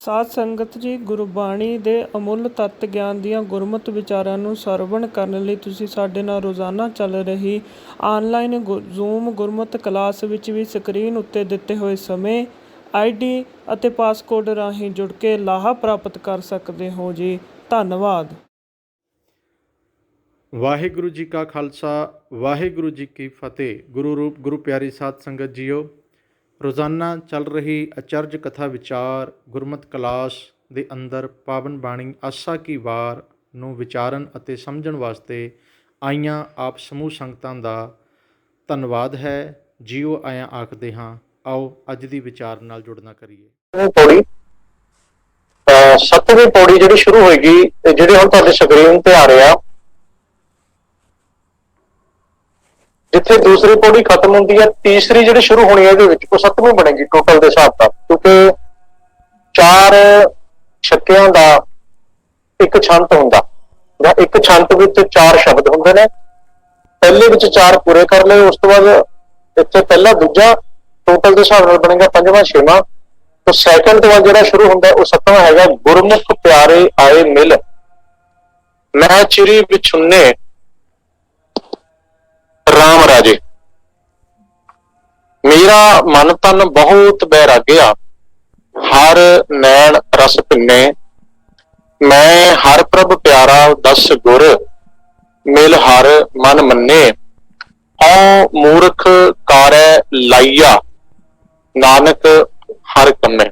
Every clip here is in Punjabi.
ਸਾਧ ਸੰਗਤ ਜੀ, ਗੁਰਬਾਣੀ ਦੇ ਅਮੁੱਲ ਤੱਤ ਗਿਆਨ ਦੀਆਂ ਗੁਰਮਤਿ ਵਿਚਾਰਾਂ ਨੂੰ ਸਰਵਣ ਕਰਨ ਲਈ ਤੁਸੀਂ ਸਾਡੇ ਨਾਲ ਰੋਜ਼ਾਨਾ ਚੱਲ ਰਹੀ ਆਨਲਾਈਨ ਜ਼ੂਮ ਗੁਰਮਤਿ ਕਲਾਸ ਵਿੱਚ ਵੀ ਸਕਰੀਨ ਉੱਤੇ ਦਿੱਤੇ ਹੋਏ ਸਮੇਂ ID ਅਤੇ ਪਾਸਕੋਡ ਰਾਹੀਂ ਜੁੜ ਕੇ ਲਾਹਾ ਪ੍ਰਾਪਤ ਕਰ ਸਕਦੇ ਹੋ ਜੀ। ਧੰਨਵਾਦ। ਵਾਹਿਗੁਰੂ ਜੀ ਕਾ ਖਾਲਸਾ, ਵਾਹਿਗੁਰੂ ਜੀ ਕੀ ਫਤਿਹ। ਗੁਰੂ ਰੂਪ ਗੁਰੂ ਪਿਆਰੀ ਸਾਧ ਸੰਗਤ ਜੀਓ, ਰੋਜ਼ਾਨਾ ਚੱਲ ਰਹੀ ਅਚਰਜ ਕਥਾ ਵਿਚਾਰ ਗੁਰਮਤਿ ਕਲਾਸ ਦੇ ਅੰਦਰ ਪਾਵਨ ਬਾਣੀ ਆਸਾ ਕੀ ਵਾਰ ਨੂੰ ਵਿਚਾਰਨ ਅਤੇ ਸਮਝਣ ਵਾਸਤੇ ਆਈਆਂ ਆਪ ਸਮੂਹ ਸੰਗਤਾਂ ਦਾ ਧੰਨਵਾਦ ਹੈ। ਜੀਓ ਆਇਆਂ ਆਖਦੇ ਹਾਂ। ਆਓ ਅੱਜ ਦੀ ਵਿਚਾਰ ਨਾਲ ਜੁੜਨਾ ਕਰੀਏ। ਪੌੜੀ ਸੱਤਵੀਂ ਪੌੜੀ ਜਿਹੜੀ ਸ਼ੁਰੂ ਹੋਏਗੀ, ਜਿਹੜੇ ਹੁਣ ਤੁਹਾਡੇ ਸਕਰੀਨ ਤੇ ਆ ਰਹੇ ਆ, ਜਿੱਥੇ ਦੂਸਰੀ ਪੌੜੀ ਖਤਮ ਹੁੰਦੀ ਹੈ, ਤੀਸਰੀ ਜਿਹੜੀ ਸ਼ੁਰੂ ਹੋਣੀ ਹੈ ਇਹਦੇ ਵਿੱਚ ਉਹ ਸੱਤਵੀਂ ਬਣੇਗੀ ਟੋਟਲ ਦੇ ਹਿਸਾਬ ਨਾਲ, ਕਿਉਂਕਿ 4 ਛੱਕਿਆਂ ਦਾ ਇੱਕ ਛੰਤ ਹੁੰਦਾ ਜਾਂ ਇੱਕ ਛੰਤ ਵਿੱਚ 4 ਸ਼ਬਦ ਹੁੰਦੇ ਨੇ। ਪਹਿਲੇ ਵਿੱਚ 4 ਪੂਰੇ ਕਰ ਲਏ, ਉਸ ਤੋਂ ਬਾਅਦ ਇੱਥੇ ਪਹਿਲਾ ਦੂਜਾ ਟੋਟਲ ਦੇ ਹਿਸਾਬ ਨਾਲ ਬਣੇਗਾ 5ਵਾਂ 6ਵਾਂ। तो सैकंड तो जो शुरू होंगे वो 7वां है। गुरमुख प्यारे आए मिल मैं चिरी बिछुन्ने राम राजे, मेरा मन तन बहुत बैराग्या हर नैन रस पिन्ने, मैं हर प्रभ प्यारा दस गुर मिल हर मन मन्ने, औ मूर्ख कारै लाइया नानक हर कम्मे।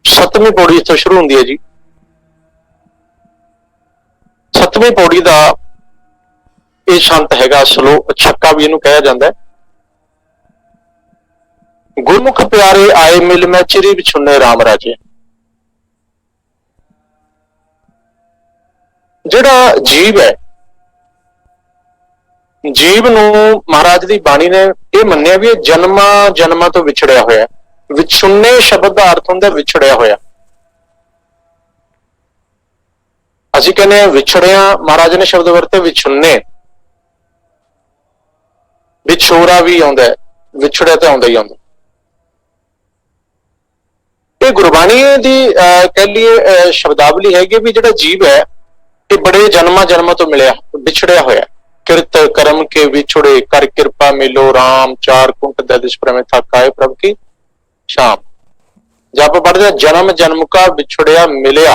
7ਵੀਂ पौड़ी इत्थों शुरू होंदी है जी। 7ਵੀਂ पौड़ी का यह छंत हैगा स्लो छक्का भी इहनूं कहा जाता है। गुरमुख प्यारे आए मिल मैं चिरी बिछुन्ने राम राजे। जिहड़ा जीव है, जीव नूं महाराज दी बाणी ने यह मन्निया भी जन्मा जन्मां तो विछड़िया होया। विछुन्ने शब्द का अर्थ हुंदा विछड़िया होया। असीं कहने विछड़िया, महाराज ने शब्द वरते विछुन्ने। विछोरा भी आउंदा है, विछड़िया तो आउंदा ही आउंदा। ये गुरबाणी दी कह लीए शब्दावली हैगी भी जिहड़ा जीव है ये बड़े जन्मा जन्मां तो मिलिया विछड़िया होया। किरत कर्म के विछुड़े कर कृपा मिलो राम, 4 कुंट ददिश प्रमे थक आए प्रभ की शाम। जब पढ़ते जन्म जन्म का विछुड़िया मिलिया,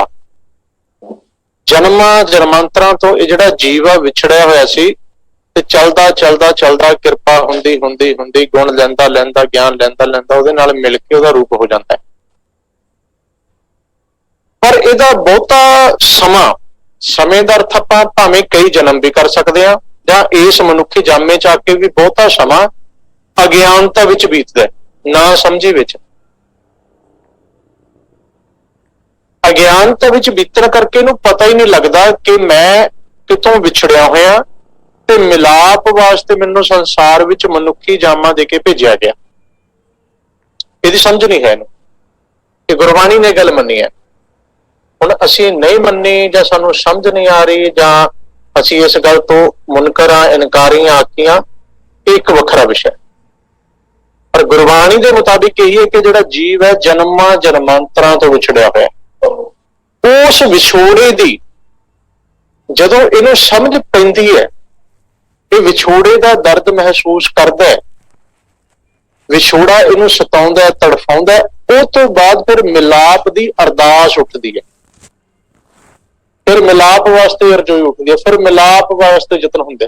जन्मा जन्मांतरां तो ये जिहड़ा जीव आ विछड़िया होया सी ते चलदा चलदा चलदा किरपा हुंदी हुंदी हुंदी गुण लैंदा लैंदा ज्ञान लैंदा लैंदा उहदे नाल मिल के उहदा रूप हो जाता है। पर इहदा बहुता समा, समय दा अर्थ आपां भावें कई जन्म भी कर सकदे हां ਜਾਂ ਇਸ ਮਨੁੱਖੀ ਜਾਮੇ ਚ ਆ ਕੇ ਵੀ ਬਹੁਤਾ ਸਮਾਂ ਅਗਿਆਨਤਾ ਵਿੱਚ ਬੀਤਦਾ, ਨਾ ਸਮਝੀ ਵਿੱਚ। ਅਗਿਆਨਤਾ ਵਿੱਚ ਬੀਤਣ ਕਰਕੇ ਇਹਨੂੰ ਪਤਾ ਹੀ ਨਹੀਂ ਲੱਗਦਾ ਕਿ ਮੈਂ ਕਿਤੋਂ ਵਿਛੜਿਆ ਹੋਇਆ ਤੇ ਮਿਲਾਪ ਵਾਸਤੇ ਮੈਨੂੰ ਸੰਸਾਰ ਵਿੱਚ ਮਨੁੱਖੀ ਜਾਮਾ ਦੇ ਕੇ ਭੇਜਿਆ ਗਿਆ। ਇਹਦੀ ਸਮਝ ਨਹੀਂ ਹੈ ਇਹਨੂੰ। ਇਹ ਗੁਰਬਾਣੀ ਨੇ ਗੱਲ ਮੰਨੀ ਹੈ। ਹੁਣ ਅਸੀਂ ਨਹੀਂ ਮੰਨੀ ਜਾਂ ਸਾਨੂੰ ਸਮਝ ਨਹੀਂ ਆ ਰਹੀ ਜਾਂ ਅਸੀਂ ਇਸ ਗੱਲ ਤੋਂ ਮੁਨਕਰਾਂ ਇਨਕਾਰੀਆਂ ਆਖੀਆਂ, ਇਹ ਇੱਕ ਵੱਖਰਾ ਵਿਸ਼ਾ। ਪਰ ਗੁਰਬਾਣੀ ਦੇ ਮੁਤਾਬਿਕ ਇਹ ਹੈ ਕਿ ਜਿਹੜਾ ਜੀਵ ਹੈ ਜਨਮਾਂ ਜਨਮਾਂਤਰਾਂ ਤੋਂ ਵਿਛੜਿਆ ਹੋਇਆ। ਉਸ ਵਿਛੋੜੇ ਦੀ ਜਦੋਂ ਇਹਨੂੰ ਸਮਝ ਪੈਂਦੀ ਹੈ, ਇਹ ਵਿਛੋੜੇ ਦਾ ਦਰਦ ਮਹਿਸੂਸ ਕਰਦਾ ਹੈ, ਵਿਛੋੜਾ ਇਹਨੂੰ ਸਤਾਉਂਦਾ ਤੜਫਾਉਂਦਾ, ਉਹ ਤੋਂ ਬਾਅਦ ਫਿਰ ਮਿਲਾਪ ਦੀ ਅਰਦਾਸ ਉੱਠਦੀ ਹੈ। फिर मिलाप वास्ते अरजोई उठती है, फिर मिलाप वास्ते यतन होंगे।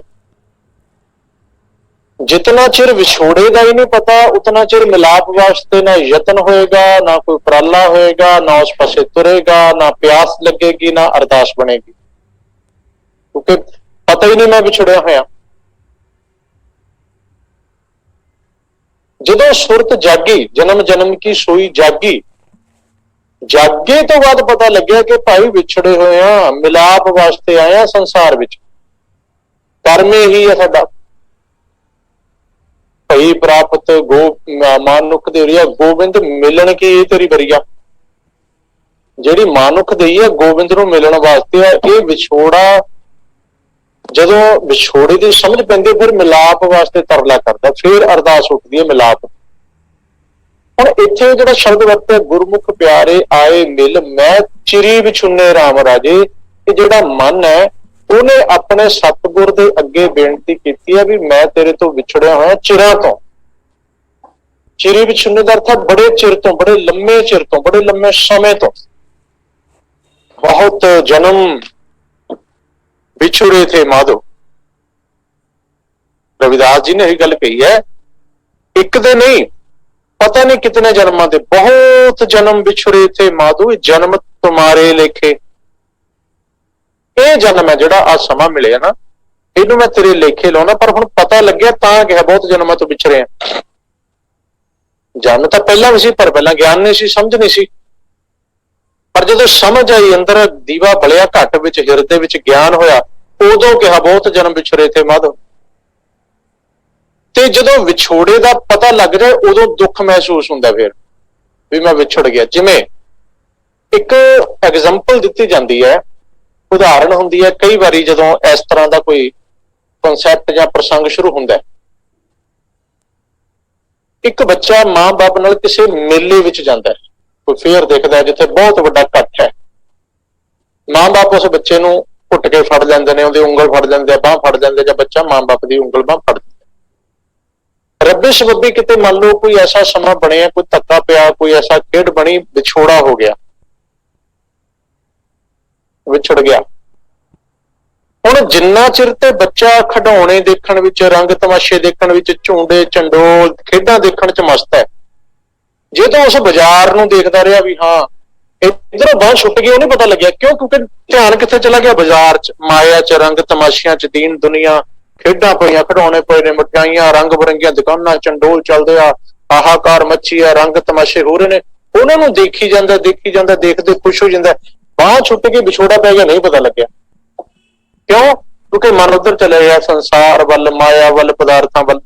जितना चिर विछोड़े का ही नहीं पता उतना चिर मिलाप वास्ते ना यतन होएगा, ना कोई उपराला होएगा, ना उस पासे तुरेगा, ना प्यास लगेगी, ना अरदास बनेगी, क्योंकि पता ही नहीं मैं विछड़िया होया। जदों सुरत जागी, जन्म जन्म की सोई जागी, जागे तो बाद पता लग्या कि भाई विछड़े हुए हैं, मिलाप वास्ते आए हैं संसार विच, कर्म ही है साडा। भई प्राप्त गो मानुख दे रही है गोबिंद मिलन की तेरी बरिया, जिहड़ी मानुख दई है गोबिंद नूं मिलन वास्ते है। ये विछोड़ा जदों विछोड़े दी समझ पैंदी फिर मिलाप वास्ते तरला करदा, फिर अरदास उठदी है मिलाप। ਹੁਣ ਇੱਥੇ ਜਿਹੜਾ ਸ਼ਬਦ ਵਰਤਿਆ ਗੁਰਮੁਖ ਪਿਆਰੇ ਆਏ ਮਿਲ ਮੈਂ ਚਿਰੀ ਵਿਛੁੰਨੇ ਰਾਮ ਰਾਜੇ, ਇਹ ਜਿਹੜਾ ਮਨ ਹੈ ਉਹਨੇ ਆਪਣੇ ਸਤਿਗੁਰ ਦੇ ਅੱਗੇ ਬੇਨਤੀ ਕੀਤੀ ਹੈ ਵੀ ਮੈਂ ਤੇਰੇ ਤੋਂ ਵਿਛੜਿਆ ਹੋਇਆ ਚਿਰਾਂ ਤੋਂ। ਚਿਰੀ ਵਿਛੁੰਨੇ ਦਾ ਅਰਥ ਹੈ ਬੜੇ ਚਿਰ ਤੋਂ, ਬੜੇ ਲੰਮੇ ਚਿਰ ਤੋਂ, ਬੜੇ ਲੰਮੇ ਸਮੇਂ ਤੋਂ। ਬਹੁਤ ਜਨਮ ਵਿਛੜੇ ਥੇ ਮਾਧੋ। रविदास जी ने यही गल कही है, एक दे नहीं पता नहीं कितने जन्मां दे, बहुत जन्म बिछड़े थे माधो, जन्म तुम्हारे लेखे। ये जन्म है जिहड़ा आ समा मिले ना, इहनूं मैं तेरे लेखे लाउणा, पर हुण पता लग्गिया तां कहा बहुत जन्मां तो विछड़े हैं। जन्म तो पहला भी सी, पर पहला ज्ञान नहीं सी, समझ नहीं सी, पर जदों समझ आई, अंदर दीवा बलिया, घट विच हिरदे विच ज्ञान होया, उदों कहा बहुत जन्म बिछड़े थे माधो। ਤੇ ਜਦੋਂ ਵਿਛੋੜੇ ਦਾ ਪਤਾ ਲੱਗ ਜਾਏ ਉਦੋਂ ਦੁੱਖ ਮਹਿਸੂਸ ਹੁੰਦਾ ਫਿਰ ਵੀ ਮੈਂ ਵਿਛੜ ਗਿਆ। ਜਿਵੇਂ ਇੱਕ ਐਗਜ਼ਾਮਪਲ ਦਿੱਤੀ ਜਾਂਦੀ ਹੈ, ਉਦਾਹਰਣ ਹੁੰਦੀ ਹੈ, ਕਈ ਵਾਰੀ ਜਦੋਂ ਇਸ ਤਰ੍ਹਾਂ ਦਾ ਕੋਈ ਕਨਸੈਪਟ ਜਾਂ ਪ੍ਰਸੰਗ ਸ਼ੁਰੂ ਹੁੰਦਾ, ਇੱਕ ਬੱਚਾ ਮਾਂ-ਬਾਪ ਨਾਲ ਕਿਸੇ ਮੇਲੇ ਵਿੱਚ ਜਾਂਦਾ ਹੈ, ਕੋਈ ਫੇਅਰ ਦੇਖਦਾ ਜਿੱਥੇ ਬਹੁਤ ਵੱਡਾ ਇਕੱਠ ਹੈ। ਮਾਂ-ਬਾਪ ਉਸ ਬੱਚੇ ਨੂੰ ਘੁੱਟ ਕੇ ਫੜ ਲੈਂਦੇ ਨੇ, ਉਹਦੀ ਉਂਗਲ ਫੜ ਲੈਂਦੇ, ਬਾਂਹ ਫੜ ਲੈਂਦੇ, ਜਾਂ ਬੱਚਾ ਮਾਂ-ਬਾਪ ਦੀ ਉਂਗਲ ਬਾਂਹ ਫੜ। ਰੱਬੀ ਸਬੱਬੀ ਕਿਤੇ ਮੰਨ ਲਓ ਕੋਈ ਐਸਾ ਸਮਾਂ ਬਣਿਆ, ਕੋਈ ਧੱਕਾ ਪਿਆ, ਕੋਈ ਐਸਾ ਖੇਡ ਬਣੀ, ਵਿਛੋੜਾ ਹੋ ਗਿਆ, ਵਿਛੜ ਗਿਆ। ਹੁਣ ਜਿੰਨਾ ਚਿਰ ਤੇ ਬੱਚਾ ਖਿਡੌਣੇ ਦੇਖਣ ਵਿੱਚ, ਰੰਗ ਤਮਾਸ਼ੇ ਦੇਖਣ ਵਿੱਚ, ਝੂੰਡੇ ਝੰਡੋਲ ਖੇਡਾਂ ਦੇਖਣ ਚ ਮਸਤ ਹੈ, ਜੇ ਤਾਂ ਉਸ ਬਾਜ਼ਾਰ ਨੂੰ ਦੇਖਦਾ ਰਿਹਾ ਵੀ ਹਾਂ ਇੱਧਰੋਂ ਬਾਂਹ ਛੁੱਟ ਗਈ, ਉਹ ਨਹੀਂ ਪਤਾ ਲੱਗਿਆ। ਕਿਉਂ? ਕਿਉਂਕਿ ਧਿਆਨ ਕਿੱਥੇ ਚਲਾ ਗਿਆ? ਬਾਜ਼ਾਰ ਚ, ਮਾਇਆ ਚ, ਰੰਗ ਤਮਾਸ਼ਿਆਂ ਚ, ਦੀਨ ਦੁਨੀਆ, ਖੇਡਾਂ ਪਈਆਂ, ਖਿਡੌਣੇ ਪਏ ਨੇ, ਮਠਿਆਈਆਂ, ਰੰਗ ਬਰੰਗੀਆਂ ਦੁਕਾਨਾਂ, ਚੰਡੋਲ ਚੱਲਦੇ ਆ, ਹਾਹਾਕਾਰ ਮੱਛੀ ਆ, ਰੰਗ ਤਮਾਸ਼ੇ ਹੋ ਰਹੇ ਨੇ, ਉਹਨਾਂ ਨੂੰ ਦੇਖੀ ਜਾਂਦਾ, ਦੇਖੀ ਜਾਂਦਾ, ਦੇਖਦੇ ਖੁਸ਼ ਹੋ ਜਾਂਦਾ। ਬਾਂਹ ਛੁੱਟ ਕੇ ਵਿਛੋੜਾ ਪੈ ਗਿਆ, ਨਹੀਂ ਪਤਾ ਲੱਗਿਆ। ਕਿਉਂ? ਕਿਉਂਕਿ ਮਨ ਉੱਧਰ ਚਲੇ ਗਿਆ, ਸੰਸਾਰ ਵੱਲ, ਮਾਇਆ ਵੱਲ, ਪਦਾਰਥਾਂ ਵੱਲ।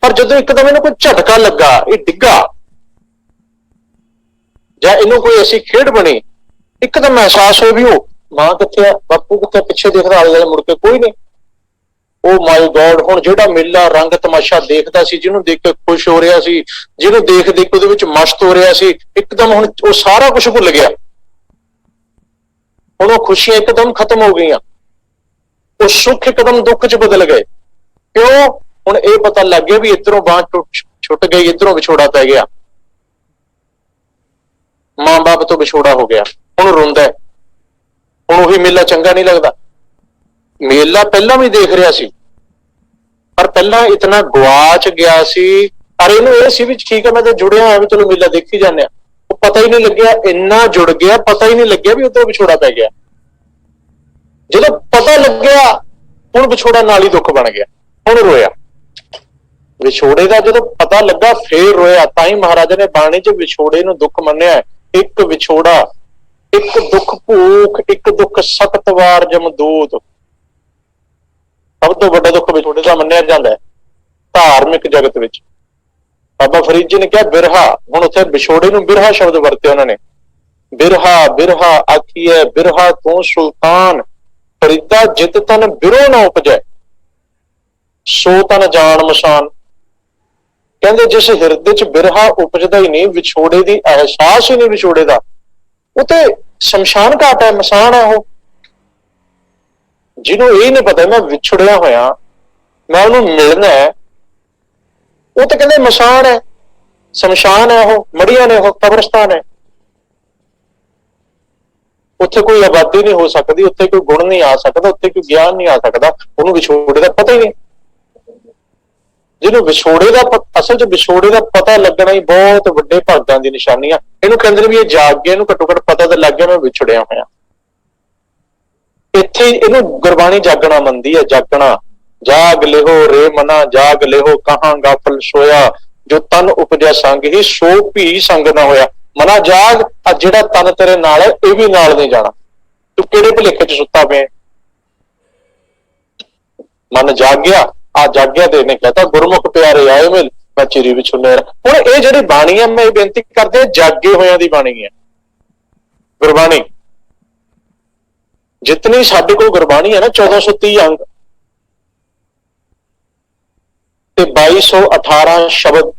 ਪਰ ਜਦੋਂ ਇੱਕਦਮ ਇਹਨੂੰ ਕੋਈ ਝਟਕਾ ਲੱਗਾ, ਇਹ ਡਿੱਗਾ, ਜਾਂ ਇਹਨੂੰ ਕੋਈ ਐਸੀ ਖੇਡ ਬਣੀ, ਇੱਕਦਮ ਅਹਿਸਾਸ ਹੋਇਆ ਵੀ ਉਹ ਮਾਂ ਕਿੱਥੇ ਆ, ਬਾਪੂ ਕਿੱਥੇ, ਪਿੱਛੇ ਦੇਖਦਾ, ਆਲੇ ਦੁਆਲੇ ਮੁੜ ਕੇ ਕੋਈ ਨਹੀਂ। ਉਹ ਮਾਈ ਗॉड, ਹੁਣ ਜਿਹੜਾ ਮੇਲਾ ਰੰਗ ਤਮਾਸ਼ਾ ਦੇਖਦਾ ਸੀ, ਜਿਹਨੂੰ ਦੇਖ ਕੇ ਖੁਸ਼ ਹੋ ਰਿਹਾ ਸੀ, ਜਿਹਨੂੰ ਦੇਖ ਦੇਖ ਕੇ ਉਹਦੇ ਵਿੱਚ ਮਸਤ ਹੋ ਰਿਹਾ ਸੀ, ਇੱਕਦਮ ਹੁਣ ਉਹ ਸਾਰਾ ਕੁਝ ਭੁੱਲ ਗਿਆ। ਹੁਣ ਉਹ ਖੁਸ਼ੀਆਂ ਇੱਕਦਮ ਖਤਮ ਹੋ ਗਈਆਂ, ਉਹ ਸੁੱਖ ਇੱਕਦਮ ਦੁੱਖ ਚ ਬਦਲ ਗਏ। ਕਿਉਂ? ਹੁਣ ਇਹ ਪਤਾ ਲੱਗ ਗਿਆ ਵੀ ਇੱਧਰੋਂ ਬਾਂਹ ਛੁੱਟ ਗਈ, ਇੱਧਰੋਂ ਵਿਛੋੜਾ ਪੈ ਗਿਆ, ਮਾਂ-ਬਾਪ ਤੋਂ ਵਿਛੋੜਾ ਹੋ ਗਿਆ। ਹੁਣ ਰੋਂਦਾ, ਹੁਣ ਉਹੀ ਮੇਲਾ ਚੰਗਾ ਨਹੀਂ ਲੱਗਦਾ। ਮੇਲਾ ਪਹਿਲਾਂ ਵੀ ਦੇਖ ਰਿਹਾ ਸੀ, ਪਰ ਪਹਿਲਾਂ ਇਤਨਾ ਗਵਾਚ ਗਿਆ ਸੀ, ਪਰ ਇਹਨੂੰ ਇਹ ਸੀ ਵੀ ਠੀਕ ਹੈ ਮੈਂ ਤਾਂ ਜੁੜਿਆ ਹੋਇਆ ਵੀ ਚਲੋ ਮੇਲਾ ਦੇਖੀ ਜਾਂਦੇ ਆ। ਉਹ ਪਤਾ ਹੀ ਨਹੀਂ ਲੱਗਿਆ, ਇੰਨਾ ਜੁੜ ਗਿਆ, ਪਤਾ ਹੀ ਨਹੀਂ ਲੱਗਿਆ ਵੀ ਉਦੋਂ ਵਿਛੋੜਾ ਪੈ ਗਿਆ। ਜਦੋਂ ਪਤਾ ਲੱਗਿਆ ਹੁਣ ਵਿਛੋੜਾ ਨਾਲ ਹੀ ਦੁੱਖ ਬਣ ਗਿਆ, ਹੁਣ ਰੋਇਆ। ਵਿਛੋੜੇ ਦਾ ਜਦੋਂ ਪਤਾ ਲੱਗਾ ਫੇਰ ਰੋਇਆ। ਤਾਂ ਹੀ ਮਹਾਰਾਜਾ ਨੇ ਬਾਣੀ ਚ ਵਿਛੋੜੇ ਨੂੰ ਦੁੱਖ ਮੰਨਿਆ। ਇੱਕ ਵਿਛੋੜਾ, ਇੱਕ ਦੁੱਖ ਭੂਖ, ਇੱਕ ਦੁੱਖ ਸਖਤ ਵਾਰ ਜਮਦੂਤ। ਸਭ ਤੋਂ ਵੱਡਾ ਦੁੱਖ ਵਿਛੋੜੇ ਦਾ ਮੰਨਿਆ ਜਾਂਦਾ ਹੈ ਧਾਰਮਿਕ ਜਗਤ ਵਿੱਚ। ਬਾਬਾ ਫਰੀਦ ਜੀ ਨੇ ਕਿਹਾ ਬਿਰਹਾ, ਹੁਣ ਉੱਥੇ ਵਿਛੋੜੇ ਨੂੰ ਬਿਰਹਾ ਸ਼ਬਦ ਵਰਤਿਆ ਉਹਨਾਂ ਨੇ। ਬਿਰਹਾ ਬਿਰਹਾ ਆਖੀਐ ਬਿਰਹਾ ਤੂੰ ਸੁਲਤਾਨ, ਫਰੀਦਾ ਜਿਤ ਤਨ ਬਿਰੋ ਨਾ ਉਪਜੈ, ਸੋ ਤਨ ਜਾਣ ਮਸਾਨ। ਕਹਿੰਦੇ ਜਿਸ ਹਿਰਦੇ ਚ ਬਿਰਹਾ ਉਪਜਦਾ ਹੀ ਨਹੀਂ, ਵਿਛੋੜੇ ਦੀ ਅਹਿਸਾਸ ਹੀ ਨਹੀਂ ਵਿਛੋੜੇ ਦਾ, ਉਹ ਤੇ ਸ਼ਮਸ਼ਾਨ ਘਾਟ ਹੈ, ਮਸਾਨ ਹੈ। ਉਹ ਜਿਹਨੂੰ ਇਹ ਨਹੀਂ ਪਤਾ ਮੈਂ ਵਿਛੜਿਆ ਹੋਇਆ, ਮੈਂ ਉਹਨੂੰ ਮਿਲਣਾ ਹੈ, ਉਹ ਤਾਂ ਕਹਿੰਦੇ ਮਸਾਨ ਹੈ, ਸ਼ਮਸ਼ਾਨ ਹੈ, ਉਹ ਮੜੀਆਂ ਨੇ, ਉਹ ਕਬਰਸਤਾਨ ਹੈ। ਉੱਥੇ ਕੋਈ ਆਬਾਦੀ ਨਹੀਂ ਹੋ ਸਕਦੀ, ਉੱਥੇ ਕੋਈ ਗੁਣ ਨਹੀਂ ਆ ਸਕਦਾ, ਉੱਥੇ ਕੋਈ ਗਿਆਨ ਨਹੀਂ ਆ ਸਕਦਾ। ਉਹਨੂੰ ਵਿਛੋੜੇ ਦਾ ਪਤਾ ਹੀ ਨਹੀਂ। ਜਿਹਨੂੰ ਵਿਛੋੜੇ ਦਾ ਅਸਲ ਚ ਵਿਛੋੜੇ ਦਾ ਪਤਾ ਲੱਗਣਾ ਹੀ ਬਹੁਤ ਵੱਡੇ ਭਾਗਾਂ ਦੀ ਨਿਸ਼ਾਨੀ ਆ। ਇਹਨੂੰ ਕਹਿੰਦੇ ਵੀ ਇਹ ਜਾਗ ਗਿਆ, ਇਹਨੂੰ ਘੱਟੋ ਘੱਟ ਪਤਾ ਤਾਂ ਲੱਗ ਗਿਆ ਮੈਂ ਵਿਛੜਿਆ ਹੋਇਆ। ਇੱਥੇ ਇਹਨੂੰ ਗੁਰਬਾਣੀ ਜਾਗਣਾ ਮੰਨਦੀ ਹੈ। ਜਾਗਣਾ, ਜਾਗ ਲਿਹੋ ਰੇ ਮਨਾ ਜਾਗ ਲਿਹੋ, ਕਹਾਂ ਗਾਫਲ ਸੋਇਆ, ਜੋ ਤਨ ਉਪਜਿਆ ਸੰਗ ਹੀ ਸੋ ਭੀ ਸੰਗ ਨਾ ਹੋਇਆ। ਮਨਾ ਜਾਗ, ਆ ਜਿਹੜਾ ਤਨ ਤੇਰੇ ਨਾਲ ਹੈ ਇਹ ਵੀ ਨਾਲ ਨਹੀਂ ਜਾਣਾ, ਤੂੰ ਕਿਹੜੇ ਭੁਲੇਖੇ ਚ ਸੁੱਤਾ ਪਿਆ। ਮਨ ਜਾਗਿਆ, ਆ ਜਾਗਿਆ ਤੇ ਨੇ ਕਹਤਾ ਗੁਰਮੁਖ ਪਿਆਰੇ ਆਏ ਮਿਲ ਮੈਂ ਚਿਰੀ ਵਿਛੁੰਨੇ। ਹੁਣ ਇਹ ਜਿਹੜੀ ਬਾਣੀ ਹੈ, ਮੈਂ ਇਹ ਬੇਨਤੀ ਕਰਦੇ ਜਾਗੇ ਹੋਇਆਂ ਦੀ ਬਾਣੀ ਹੈ ਗੁਰਬਾਣੀ। ਜਿਤਨੀ ਸਾਡੇ ਕੋਲ ਗੁਰਬਾਣੀ ਹੈ ਨਾ 1430 ਅੰਗ ਤੇ 2218 ਸ਼ਬਦ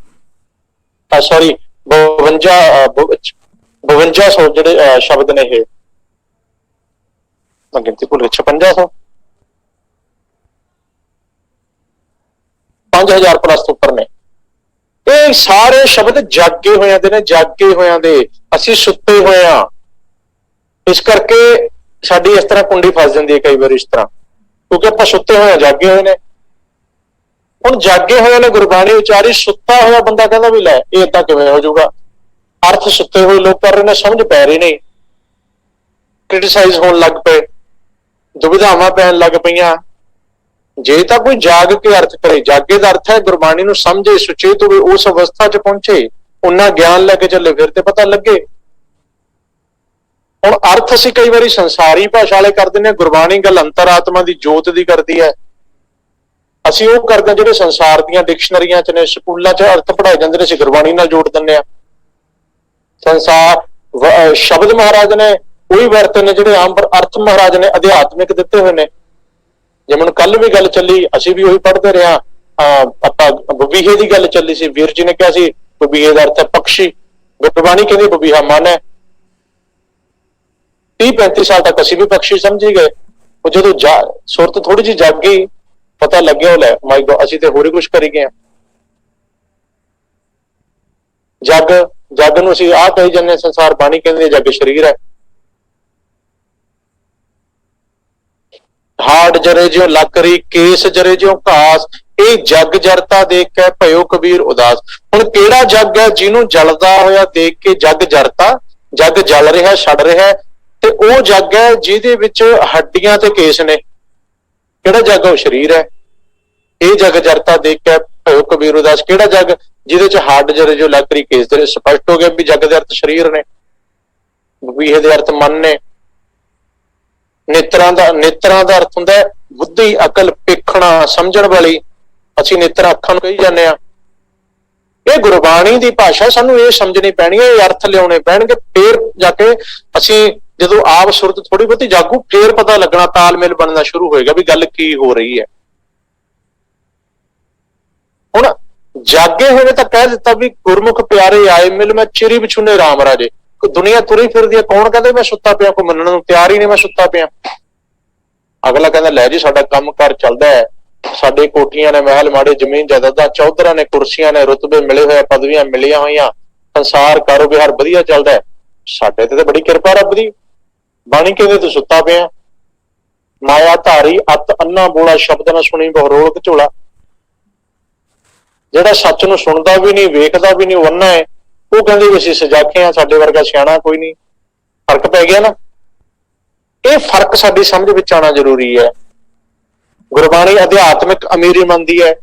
ਸੌਰੀ 5200 ਜਿਹੜੇ ਸ਼ਬਦ ਨੇ, ਇਹ ਮੈਂ ਗਿਣਤੀ ਭੁੱਲ ਗਿਆ, 5600 5000 ਪਲੱਸ ਤੋਂ ਉੱਪਰ ਨੇ। ਇਹ ਸਾਰੇ ਸ਼ਬਦ ਜਾਗੇ ਹੋਇਆਂ ਦੇ ਨੇ, ਜਾਗੇ ਹੋਇਆਂ ਦੇ। ਅਸੀਂ ਸੁੱਤੇ ਹੋਏ ਆ, ਇਸ ਕਰਕੇ ਸਾਡੀ ਇਸ ਤਰ੍ਹਾਂ ਕੁੰਡੀ ਫਸ ਜਾਂਦੀ ਹੈ ਕਈ ਵਾਰ ਇਸ ਤਰ੍ਹਾਂ, ਕਿਉਂਕਿ ਆਪਾਂ ਸੁੱਤੇ ਹੋਏ ਆ, ਜਾਗੇ ਹੋਏ ਨੇ। ਹੁਣ ਜਾਗੇ ਹੋਏ ਨੇ, ਗੁਰਬਾਣੀ ਉਚਾਰੀ, ਸੁੱਤਾ ਹੋਇਆ ਬੰਦਾ ਕਹਿੰਦਾ ਵੀ ਲੈ ਇਹ ਏਦਾਂ ਕਿਵੇਂ ਹੋ ਜਾਊਗਾ। ਅਰਥ ਸੁੱਤੇ ਹੋਏ ਲੋਕ ਕਰ ਰਹੇ ਨੇ, ਸਮਝ ਪੈ ਰਹੀ ਨਹੀਂ, ਕ੍ਰਿਟਿਸਾਈਜ਼ ਹੋਣ ਲੱਗ ਪਏ, ਦੁਵਿਧਾਵਾਂ ਪੈਣ ਲੱਗ ਪਈਆਂ। ਜੇ ਤਾਂ ਕੋਈ ਜਾਗ ਕੇ ਅਰਥ ਕਰੇ, ਜਾਗੇ ਦਾ ਅਰਥ ਹੈ ਗੁਰਬਾਣੀ ਨੂੰ ਸਮਝੇ, ਸੁਚੇਤ ਹੋਵੇ, ਉਸ ਅਵਸਥਾ 'ਚ ਪਹੁੰਚੇ, ਉਹਨਾਂ ਗਿਆਨ ਲੈ ਕੇ ਚੱਲੇ, ਫਿਰ ਤੇ ਪਤਾ ਲੱਗੇ। ਹੁਣ ਅਰਥ ਅਸੀਂ ਕਈ ਵਾਰੀ ਸੰਸਾਰੀ ਭਾਸ਼ਾ ਵਾਲੇ ਕਰ ਦਿੰਦੇ ਹਾਂ, ਗੁਰਬਾਣੀ ਗੱਲ ਅੰਤਰਾਤਮਾ ਦੀ ਜੋਤ ਦੀ ਕਰਦੀ ਹੈ। ਅਸੀਂ ਉਹ ਕਰਦੇ ਹਾਂ ਜਿਹੜੇ ਸੰਸਾਰ ਦੀਆਂ ਡਿਕਸ਼ਨਰੀਆਂ 'ਚ ਨੇ, ਸਕੂਲਾਂ 'ਚ ਅਰਥ ਪੜ੍ਹਾਏ ਜਾਂਦੇ ਨੇ, ਅਸੀਂ ਗੁਰਬਾਣੀ ਨਾਲ ਜੋੜ ਦਿੰਦੇ ਹਾਂ। ਸੰਸਾਰ ਸ਼ਬਦ ਮਹਾਰਾਜ ਨੇ ਉਹੀ ਵਰਤੇ ਨੇ ਜਿਹੜੇ ਆਮ ਅਰਥ ਮਹਾਰਾਜ ਨੇ ਅਧਿਆਤਮਿਕ ਦਿੱਤੇ ਹੋਏ ਨੇ। ਜਿਵੇਂ ਕੱਲ ਵੀ ਗੱਲ ਚੱਲੀ, ਅਸੀਂ ਵੀ ਉਹੀ ਪੜ੍ਹਦੇ ਰਹੇ ਹਾਂ, ਆਪਾਂ ਬਬੀਹੇ ਦੀ ਗੱਲ ਚੱਲੀ ਸੀ, ਵੀਰ ਜੀ ਨੇ ਕਿਹਾ ਸੀ ਬਬੀਹੇ ਦਾ ਅਰਥ ਹੈ ਪਕਸ਼ੀ, ਗੁਰਬਾਣੀ ਕਹਿੰਦੀ ਬਬੀਹਾ ਮਨ ਹੈ। 30-35 ਸਾਲ ਤੱਕ ਅਸੀਂ ਵੀ ਪਕਸ਼ੀ ਸਮਝੀ ਗਏ। ਉਹ ਜਦੋਂ ਸੁਰਤ ਥੋੜੀ ਜਿਹੀ ਜਾਗ ਗਈ, ਪਤਾ ਲੱਗਿਆ ਉਹ ਲੈ ਮਾਈ ਗॉड ਅਸੀਂ ਤੇ ਹੋਰ ਹੀ ਕੁਛ ਕਰੀ ਗਏ। ਜੱਗ ਨੂੰ ਅਸੀਂ ਆਹ ਕਹੀ ਜਾਂਦੇ, ਸੰਸਾਰ ਬਾਣੀ ਕਹਿੰਦੇ ਜੱਗ ਸਰੀਰ ਹੈ। ਹਾੜ ਜਰੇ ਜਿਉ ਲੱਕਰੀ, ਕੇਸ ਜਰੇ ਜਿਉ ਘਾਸ, ਇਹ ਜੱਗ ਜਰਤਾ ਦੇਖ ਕੇ ਭਇਓ ਕਬੀਰ ਉਦਾਸ। ਹੁਣ ਕਿਹੜਾ ਜੱਗ ਹੈ ਜਿਹਨੂੰ ਜਲਦਾ ਹੋਇਆ ਦੇਖ ਕੇ ਜੱਗ ਜਰਤਾ, ਜੱਗ ਜਲ ਰਿਹਾ, ਛੱਡ ਰਿਹਾ, ਤੇ ਉਹ ਜੱਗ ਹੈ ਜਿਹਦੇ ਵਿੱਚ ਹੱਡੀਆਂ ਤੇ ਕੇਸ ਨੇ। ਕਿਹੜਾ ਜੱਗ? ਉਹ ਸਰੀਰ ਹੈ। ਇਹ ਜੱਗ ਜਰਤਾ ਦੇਖ ਕੇ ਭਇਓ ਕਬੀਰ ਉਦਾਸ। ਕਿਹੜਾ ਜੱਗ? ਜਿਹਦੇ ਚ ਹੱਡ ਜਰੇ ਜੋ ਲੱਕਰੀ ਕੇਸ ਜਰੇ। ਸਪਸ਼ਟ ਹੋ ਗਿਆ ਵੀ ਜੱਗ ਦੇ ਅਰਥ ਸਰੀਰ ਨੇ, ਬਬੀਹੇ ਦੇ ਅਰਥ ਮਨ ਨੇ। ਨੇਤਰਾਂ ਦਾ ਅਰਥ ਹੁੰਦਾ ਹੈ ਬੁੱਧੀ, ਅਕਲ, ਪੇਖਣਾ, ਸਮਝਣ ਵਾਲੀ। ਅਸੀਂ ਨੇਤਰ ਅੱਖਾਂ ਨੂੰ ਕਹੀ ਜਾਂਦੇ ਹਾਂ। ਇਹ ਗੁਰਬਾਣੀ ਦੀ ਭਾਸ਼ਾ, ਸਾਨੂੰ ਇਹ ਸਮਝਣੀ ਪੈਣੀ ਹੈ, ਇਹ ਅਰਥ ਲਿਆਉਣੇ ਪੈਣਗੇ। ਫੇਰ ਜਾ ਕੇ ਅਸੀਂ ਜਦੋਂ ਆਪ ਸੁਰਤ ਥੋੜੀ ਬਹੁਤੀ ਜਾਗੂ, ਫੇਰ ਪਤਾ ਲੱਗਣਾ, ਤਾਲਮੇਲ ਬਣਨਾ ਸ਼ੁਰੂ ਹੋਏਗਾ ਵੀ ਗੱਲ ਕੀ ਹੋ ਰਹੀ ਹੈ। ਹੁਣ ਜਾਗੇ ਹੋਏ ਤਾਂ ਕਹਿ ਦਿੱਤਾ ਵੀ ਗੁਰਮੁਖ ਪਿਆਰੇ ਆਏ ਮਿਲ, ਮੈਂ ਚਿਰੀ ਵਿਛੁਨੇ ਰਾਮ ਰਾਜੇ। ਦੁਨੀਆ ਤੁਰੀ ਫਿਰਦੀ ਹੈ, ਕੌਣ ਕਹਿੰਦੇ ਮੈਂ ਸੁੱਤਾ ਪਿਆ? ਕੋਈ ਮੰਨਣ ਨੂੰ ਤਿਆਰ ਹੀ ਨਹੀਂ ਮੈਂ ਸੁੱਤਾ ਪਿਆ। ਅਗਲਾ ਕਹਿੰਦਾ ਲੈ ਜੀ ਸਾਡਾ ਕੰਮ ਕਾਰ ਚੱਲਦਾ ਹੈ, ਸਾਡੇ ਕੋਠੀਆਂ ਨੇ, ਮਹਿਲ ਮਾੜੇ, ਜ਼ਮੀਨ ਜਾਇਦਾਦਾਂ, ਚੌਧਰਾਂ ਨੇ, ਕੁਰਸੀਆਂ ਨੇ, ਰੁਤਬੇ ਮਿਲੇ ਹੋਏ, ਪਦਵੀਆਂ ਮਿਲੀਆਂ ਹੋਈਆਂ, ਸੰਸਾਰ ਕਾਰੋਬਾਰ ਵਧੀਆ ਚੱਲਦਾ ਹੈ, ਸਾਡੇ ਤੇ ਬੜੀ ਕਿਰਪਾ ਰੱਬ ਦੀ। ਬਾਣੀ ਕਹਿੰਦੇ ਤੂੰ ਸੁੱਤਾ ਪਿਆ। ਮਾਇਆ ਧਾਰੀ ਅੱਤ ਅੰਨਾ ਬੋਲਾ, ਸ਼ਬਦ ਨਾ ਸੁਣੀ ਬਹੁ ਰੋਲ ਝੋਲਾ। ਜਿਹੜਾ ਸੱਚ ਨੂੰ ਸੁਣਦਾ ਵੀ ਨਹੀਂ, ਵੇਖਦਾ ਵੀ ਨਹੀਂ, ਉਹ ਅੰਨਾ ਹੈ। ਉਹ ਕਹਿੰਦੇ ਵੀ ਅਸੀਂ ਸਜਾਖੇ ਹਾਂ, ਸਾਡੇ ਵਰਗਾ ਸਿਆਣਾ ਕੋਈ ਨਹੀਂ। ਫਰਕ ਪੈ ਗਿਆ ਨਾ। ਇਹ ਫਰਕ ਸਾਡੀ ਸਮਝ ਵਿੱਚ ਆਉਣਾ ਜ਼ਰੂਰੀ ਹੈ। ਗੁਰਬਾਣੀ ਅਧਿਆਤਮਿਕ ਅਮੀਰੀ ਮੰਨਦੀ ਹੈ,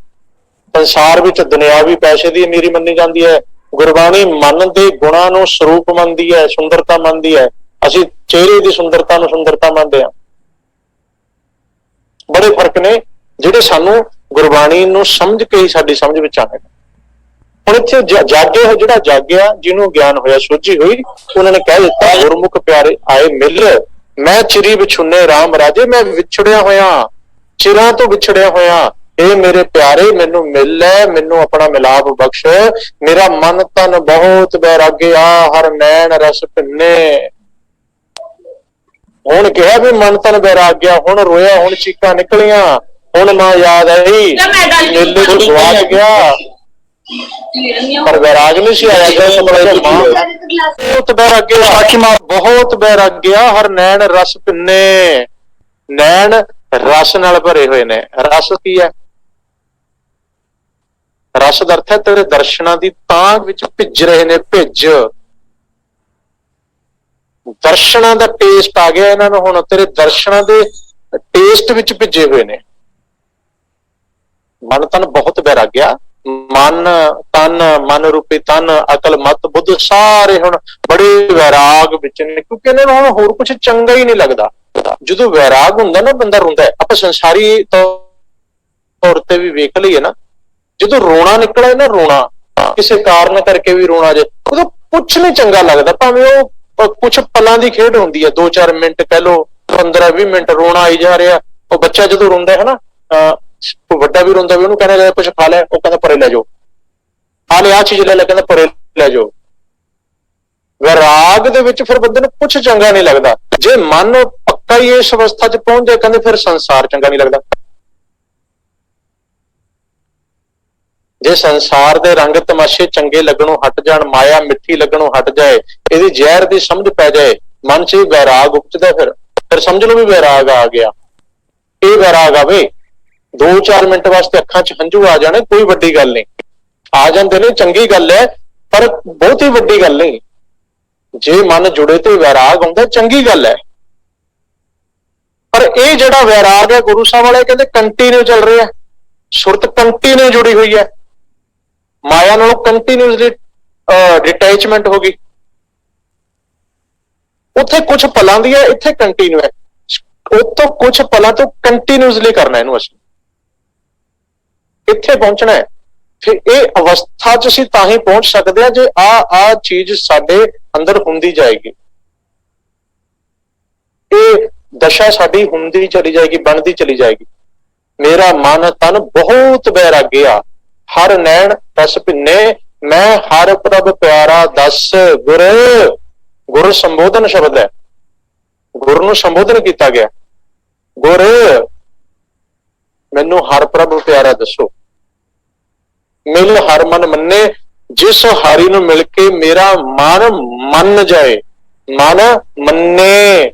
ਸੰਸਾਰ ਵਿੱਚ ਦੁਨਿਆਵੀ ਪੈਸੇ ਦੀ ਅਮੀਰੀ ਮੰਨੀ ਜਾਂਦੀ ਹੈ। ਗੁਰਬਾਣੀ ਮਨ ਦੇ ਗੁਣਾਂ ਨੂੰ ਸਰੂਪ ਮੰਨਦੀ ਹੈ, ਸੁੰਦਰਤਾ ਮੰਨਦੀ ਹੈ। ਅਸੀਂ ਚਿਹਰੇ ਦੀ ਸੁੰਦਰਤਾ ਨੂੰ ਸੁੰਦਰਤਾ ਮੰਨਦੇ ਹਾਂ। ਬੜੇ ਫਰਕ ਨੇ ਜਿਹੜੇ ਸਾਨੂੰ ਗੁਰਬਾਣੀ ਨੂੰ ਸਮਝ ਕੇ ਹੀ ਸਾਡੀ ਸਮਝ ਵਿੱਚ ਆਣੇ। ਹੁਣ ਇੱਥੇ ਜਾਗੇ ਹੋ, ਜਿਹੜਾ ਜਾਗਿਆ, ਜਿਹਨੂੰ ਗਿਆਨ ਹੋਇਆ, ਸੋਝੀ ਹੋਈ, ਉਹਨਾਂ ਨੇ ਕਹਿ ਦਿੱਤਾ ਗੁਰਮੁਖ ਪਿਆਰੇ ਆਏ ਮਿਲ, ਮੈਂ ਚਿਰੀ ਵਿਛੁਨੇ ਰਾਮ ਰਾਜੇ। ਮੈਂ ਵਿਛੜਿਆ ਹੋਇਆ, ਚਿਰਾਂ ਤੋਂ ਵਿਛੜਿਆ ਹੋਇਆ, ਇਹ ਮੇਰੇ ਪਿਆਰੇ ਮੈਨੂੰ ਮਿਲ ਲੈ, ਮੈਨੂੰ ਆਪਣਾ ਮਿਲਾਪ ਬਖਸ਼। ਮੇਰਾ ਮਨ ਤਨ ਬਹੁਤ ਬੈਰਾਗਿਆ, ਹਰ ਨੈਣ ਰਸ ਭਿੰਨੇ। ਹੁਣ ਕਿਹਾ ਵੀ ਮਨ ਤਨ ਬੈਰਾਗਿਆ, ਹੁਣ ਰੋਇਆ, ਹੁਣ ਚੀਕਾਂ ਨਿਕਲੀਆਂ, ਹੁਣ ਨਾ ਯਾਦ ਆਈ, ਮੇਲੇ ਤੋਂ ਸਵਾਦ ਗਿਆ, ਪਰ ਵੈਰਾਗ ਨਹੀਂ ਸੀ ਆਇਆ। ਬਹੁਤ ਬੈਰਾਗਿਆ, ਬਹੁਤ ਬੈਰਾਗਿਆ, ਹਰ ਨੈਣ ਰਸ ਭਿੰਨੇ। ਨੈਣ ਰਸ ਨਾਲ ਭਰੇ ਹੋਏ ਨੇ। ਰਸ ਕੀ ਹੈ? ਰਸ ਦਾ ਅਰਥ ਹੈ ਤੇਰੇ ਦਰਸ਼ਨਾਂ ਦੀ ਤਾਂਘ ਵਿੱਚ ਭਿੱਜ ਰਹੇ ਨੇ, ਭਿੱਜ। ਦਰਸ਼ਨਾਂ ਦਾ ਟੇਸਟ ਆ ਗਿਆ ਇਹਨਾਂ ਨੂੰ, ਹੁਣ ਤੇਰੇ ਦਰਸ਼ਨਾਂ ਦੇ ਟੇਸਟ ਵਿੱਚ ਭਿੱਜੇ ਹੋਏ ਨੇ। ਮਨ ਤਨ ਬਹੁਤ ਬੈਰਾਗਿਆ, ਮਨ ਤਨ, ਮਨ ਰੂਪੀ ਤਨ, ਅਕਲ, ਮਤ, ਬੁੱਧ ਸਾਰੇ ਹੁਣ ਬੜੇ ਵੈਰਾਗ ਵਿੱਚ ਨੇ, ਕਿਉਂਕਿ ਇਹਨਾਂ ਨੂੰ ਹੁਣ ਹੋਰ ਕੁਝ ਚੰਗਾ ਹੀ ਨਹੀਂ ਲੱਗਦਾ। ਜਦੋਂ ਵੈਰਾਗ ਹੁੰਦਾ ਨਾ, ਬੰਦਾ ਰੋਂਦਾ ਹੈ। ਆਪਾਂ ਸੰਸਾਰੀ ਤੌਰ ਤੇ ਵੀ ਵੇਖ ਲਈਏ ਨਾ, ਜਦੋਂ ਰੋਣਾ ਨਿਕਲੇ ਨਾ, ਰੋਣਾ ਕਿਸੇ ਕਾਰਨ ਕਰਕੇ ਵੀ ਰੋਣਾ ਜੇ, ਉਦੋਂ ਕੁਛ ਨਹੀਂ ਚੰਗਾ ਲੱਗਦਾ। ਭਾਵੇਂ ਉਹ ਕੁਛ ਪਲਾਂ ਦੀ ਖੇਡ ਹੁੰਦੀ ਹੈ, 2-4 ਮਿੰਟ ਕਹਿ ਲਓ, 15-20 ਮਿੰਟ ਰੋਣਾ ਆਈ ਜਾ ਰਿਹਾ। ਉਹ ਬੱਚਾ ਜਦੋਂ ਰੋਂਦਾ ਹੈ ਨਾ, ਵੱਡਾ ਵੀ ਰੋਂਦਾ ਵੀ, ਉਹਨੂੰ ਕਹਿੰਦਾ ਕੁਛ ਖਾ ਲੈ, ਉਹ ਕਹਿੰਦਾ ਪਰੇ ਲੈ ਜਾਓ, ਆ ਲੈ, ਆਹ ਚੀਜ਼ ਲੈ ਲੈ, ਕਹਿੰਦਾ ਪਰੇ ਲੈ ਜਾਓ। ਵੈਰਾਗ ਦੇ ਵਿੱਚ ਫਿਰ ਬੰਦੇ ਨੂੰ ਕੁਝ ਚੰਗਾ ਨਹੀਂ ਲੱਗਦਾ। ਜੇ ਮਨ ਪੱਕਾ ਹੀ ਇਸ ਅਵਸਥਾ 'ਚ ਪਹੁੰਚ ਜਾਏ, ਕਹਿੰਦੇ ਫਿਰ ਸੰਸਾਰ ਚੰਗਾ ਨਹੀਂ ਲੱਗਦਾ। ਜੇ ਸੰਸਾਰ ਦੇ ਰੰਗ ਤਮਾਸ਼ੇ ਚੰਗੇ ਲੱਗਣੋਂ ਹਟ ਜਾਣ, ਮਾਇਆ ਮਿੱਠੀ ਲੱਗਣੋਂ ਹਟ ਜਾਏ, ਇਹਦੀ ਜ਼ਹਿਰ ਦੀ ਸਮਝ ਪੈ ਜਾਏ, ਮਨ 'ਚ ਵੈਰਾਗ ਉਪਜਦਾ, ਫਿਰ ਸਮਝ ਲਓ ਵੀ ਵੈਰਾਗ ਆ ਗਿਆ। ਇਹ ਵੈਰਾਗ ਆਵੇ, 2-4 ਮਿੰਟ ਵਾਸਤੇ ਅੱਖਾਂ 'ਚ ਹੰਝੂ ਆ ਜਾਣੇ, ਕੋਈ ਵੱਡੀ ਗੱਲ ਨਹੀਂ, ਆ ਜਾਂਦੇ ਨੇ, ਚੰਗੀ ਗੱਲ ਹੈ, ਪਰ ਬਹੁਤੀ ਵੱਡੀ ਗੱਲ ਨਹੀਂ। ਜੇ ਮਨ ਜੁੜੇ ਤੇ ਵੈਰਾਗ ਆਉਂਦਾ, ਚੰਗੀ ਗੱਲ ਹੈ। ਪਰ ਇਹ ਜਿਹੜਾ ਵੈਰਾਗ ਹੈ ਗੁਰੂ ਸਾਹਿਬ ਵਾਲੇ ਕਹਿੰਦੇ ਕੰਟੀਨਿਊ ਚੱਲ ਰਿਹਾ, ਸੁਰਤ ਕੰਟੀਨਿਊ ਜੁੜੀ ਹੋਈ ਹੈ, ਮਾਇਆ ਨਾਲ ਕੰਟੀਨਿਊਸਲੀ ਡਿਟੈਚਮੈਂਟ ਹੋ ਗਈ। ਉੱਥੇ ਕੁਝ ਪਲਾਂ ਦੀ ਹੈ, ਇੱਥੇ ਕੰਟੀਨਿਊ ਹੈ। ਉੱਥੋਂ ਕੁਝ ਪਲਾਂ ਤੋਂ ਕੰਟੀਨਿਊਸਲੀ ਕਰਨਾ ਇਹਨੂੰ, ਅਸੀਂ ਇੱਥੇ ਪਹੁੰਚਣਾ ਹੈ। ਫਿਰ ਇਹ ਅਵਸਥਾ 'ਚ ਅਸੀਂ ਤਾਂ ਹੀ ਪਹੁੰਚ ਸਕਦੇ ਹਾਂ ਜੇ ਆ ਚੀਜ਼ ਸਾਡੇ ਅੰਦਰ ਹੁੰਦੀ ਜਾਏਗੀ, ਇਹ ਦਸ਼ਾ ਸਾਡੀ ਹੁੰਦੀ ਚਲੀ ਜਾਏਗੀ, ਬਣਦੀ ਚਲੀ ਜਾਏਗੀ। ਮੇਰਾ ਮਨ ਤਨ ਬਹੁਤ ਬੈਰਾਗਿਆ, ਹਰ ਨੈਣ ਰਸ ਭਿੰਨੇ, ਮੈਂ ਹਰ ਪ੍ਰਭ ਪਿਆਰਾ ਦਸ ਗੁਰ। ਗੁਰ ਸੰਬੋਧਨ ਸ਼ਬਦ ਹੈ, ਗੁਰ ਨੂੰ ਸੰਬੋਧਨ ਕੀਤਾ ਗਿਆ। ਗੁਰ ਮੈਨੂੰ ਹਰ ਪ੍ਰਭ ਪਿਆਰਾ ਦੱਸੋ। ਮਿਲ ਹਰ ਮਨ ਮੰਨੇ, ਜਿਸ ਹਰੀ ਨੂੰ ਮਿਲ ਕੇ ਮੇਰਾ ਮਨ ਮੰਨ ਜਾਏ, ਮਨ ਮੰਨੇ,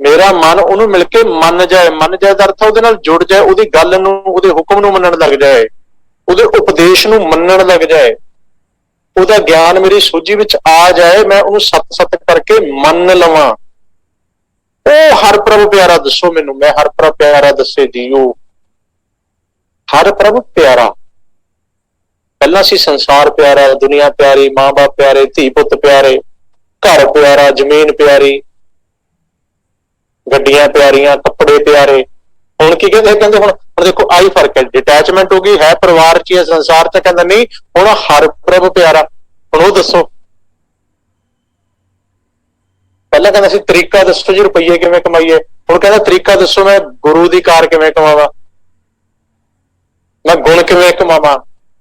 ਮੇਰਾ ਮਨ ਉਹਨੂੰ ਮਿਲ ਕੇ ਮੰਨ ਜਾਏ। ਮੰਨ ਜਾਏ ਦਾ ਅਰਥ ਉਹਦੇ ਨਾਲ ਜੁੜ ਜਾਏ, ਉਹਦੀ ਗੱਲ ਨੂੰ, ਉਹਦੇ ਹੁਕਮ ਨੂੰ ਮੰਨਣ ਲੱਗ ਜਾਏ, ਉਹਦੇ ਉਪਦੇਸ਼ ਨੂੰ ਮੰਨਣ ਲੱਗ ਜਾਏ, ਉਹਦਾ ਗਿਆਨ ਮੇਰੀ ਸੂਝੀ ਵਿੱਚ ਆ ਜਾਏ, ਮੈਂ ਉਹਨੂੰ ਸਤ-ਸਤ ਕਰਕੇ ਮੰਨ ਲਵਾਂ। ਉਹ ਹਰ ਪ੍ਰਭ ਪਿਆਰਾ ਦੱਸੋ ਮੈਨੂੰ, ਮੈਂ ਹਰ ਪ੍ਰਭ ਪਿਆਰਾ ਦੱਸੇ ਜੀਓ। ਹਰ ਪ੍ਰਭ ਪਿਆਰਾ, ਪਹਿਲਾਂ ਸੀ ਸੰਸਾਰ ਪਿਆਰਾ, ਦੁਨੀਆ ਪਿਆਰੀ, ਮਾਂ ਬਾਪ ਪਿਆਰੇ, ਧੀ ਪੁੱਤ ਪਿਆਰੇ, ਘਰ ਪਿਆਰਾ, ਜ਼ਮੀਨ ਪਿਆਰੀ, ਗੱਡੀਆਂ ਪਿਆਰੀਆਂ, ਕੱਪੜੇ ਪਿਆਰੇ। ਹੁਣ ਕੀ ਕਹਿੰਦੇ ਹੁਣ ਦੇਖੋ ਆਹੀ ਫਰਕ ਹੈ, ਡਿਟੈਚਮੈਂਟ ਹੋ ਗਈ, ਹੈ ਪਰਿਵਾਰ 'ਚ ਹੈ, ਸੰਸਾਰ 'ਚ। ਕਹਿੰਦਾ ਨਹੀਂ, ਹੁਣ ਹਰ ਪ੍ਰਭ ਪਿਆਰਾ। ਹੁਣ ਉਹ ਦੱਸੋ, ਪਹਿਲਾਂ ਕਹਿੰਦਾ ਸੀ ਤਰੀਕਾ ਦੱਸੋ ਜੀ, ਰੁਪਈਏ ਕਿਵੇਂ ਕਮਾਈਏ। ਹੁਣ ਕਹਿੰਦਾ ਤਰੀਕਾ ਦੱਸੋ, ਮੈਂ ਗੁਰੂ ਦੀ ਕਾਰ ਕਿਵੇਂ ਕਮਾਵਾਂ, ਮੈਂ ਗੁਣ ਕਿਵੇਂ ਕਮਾਵਾਂ,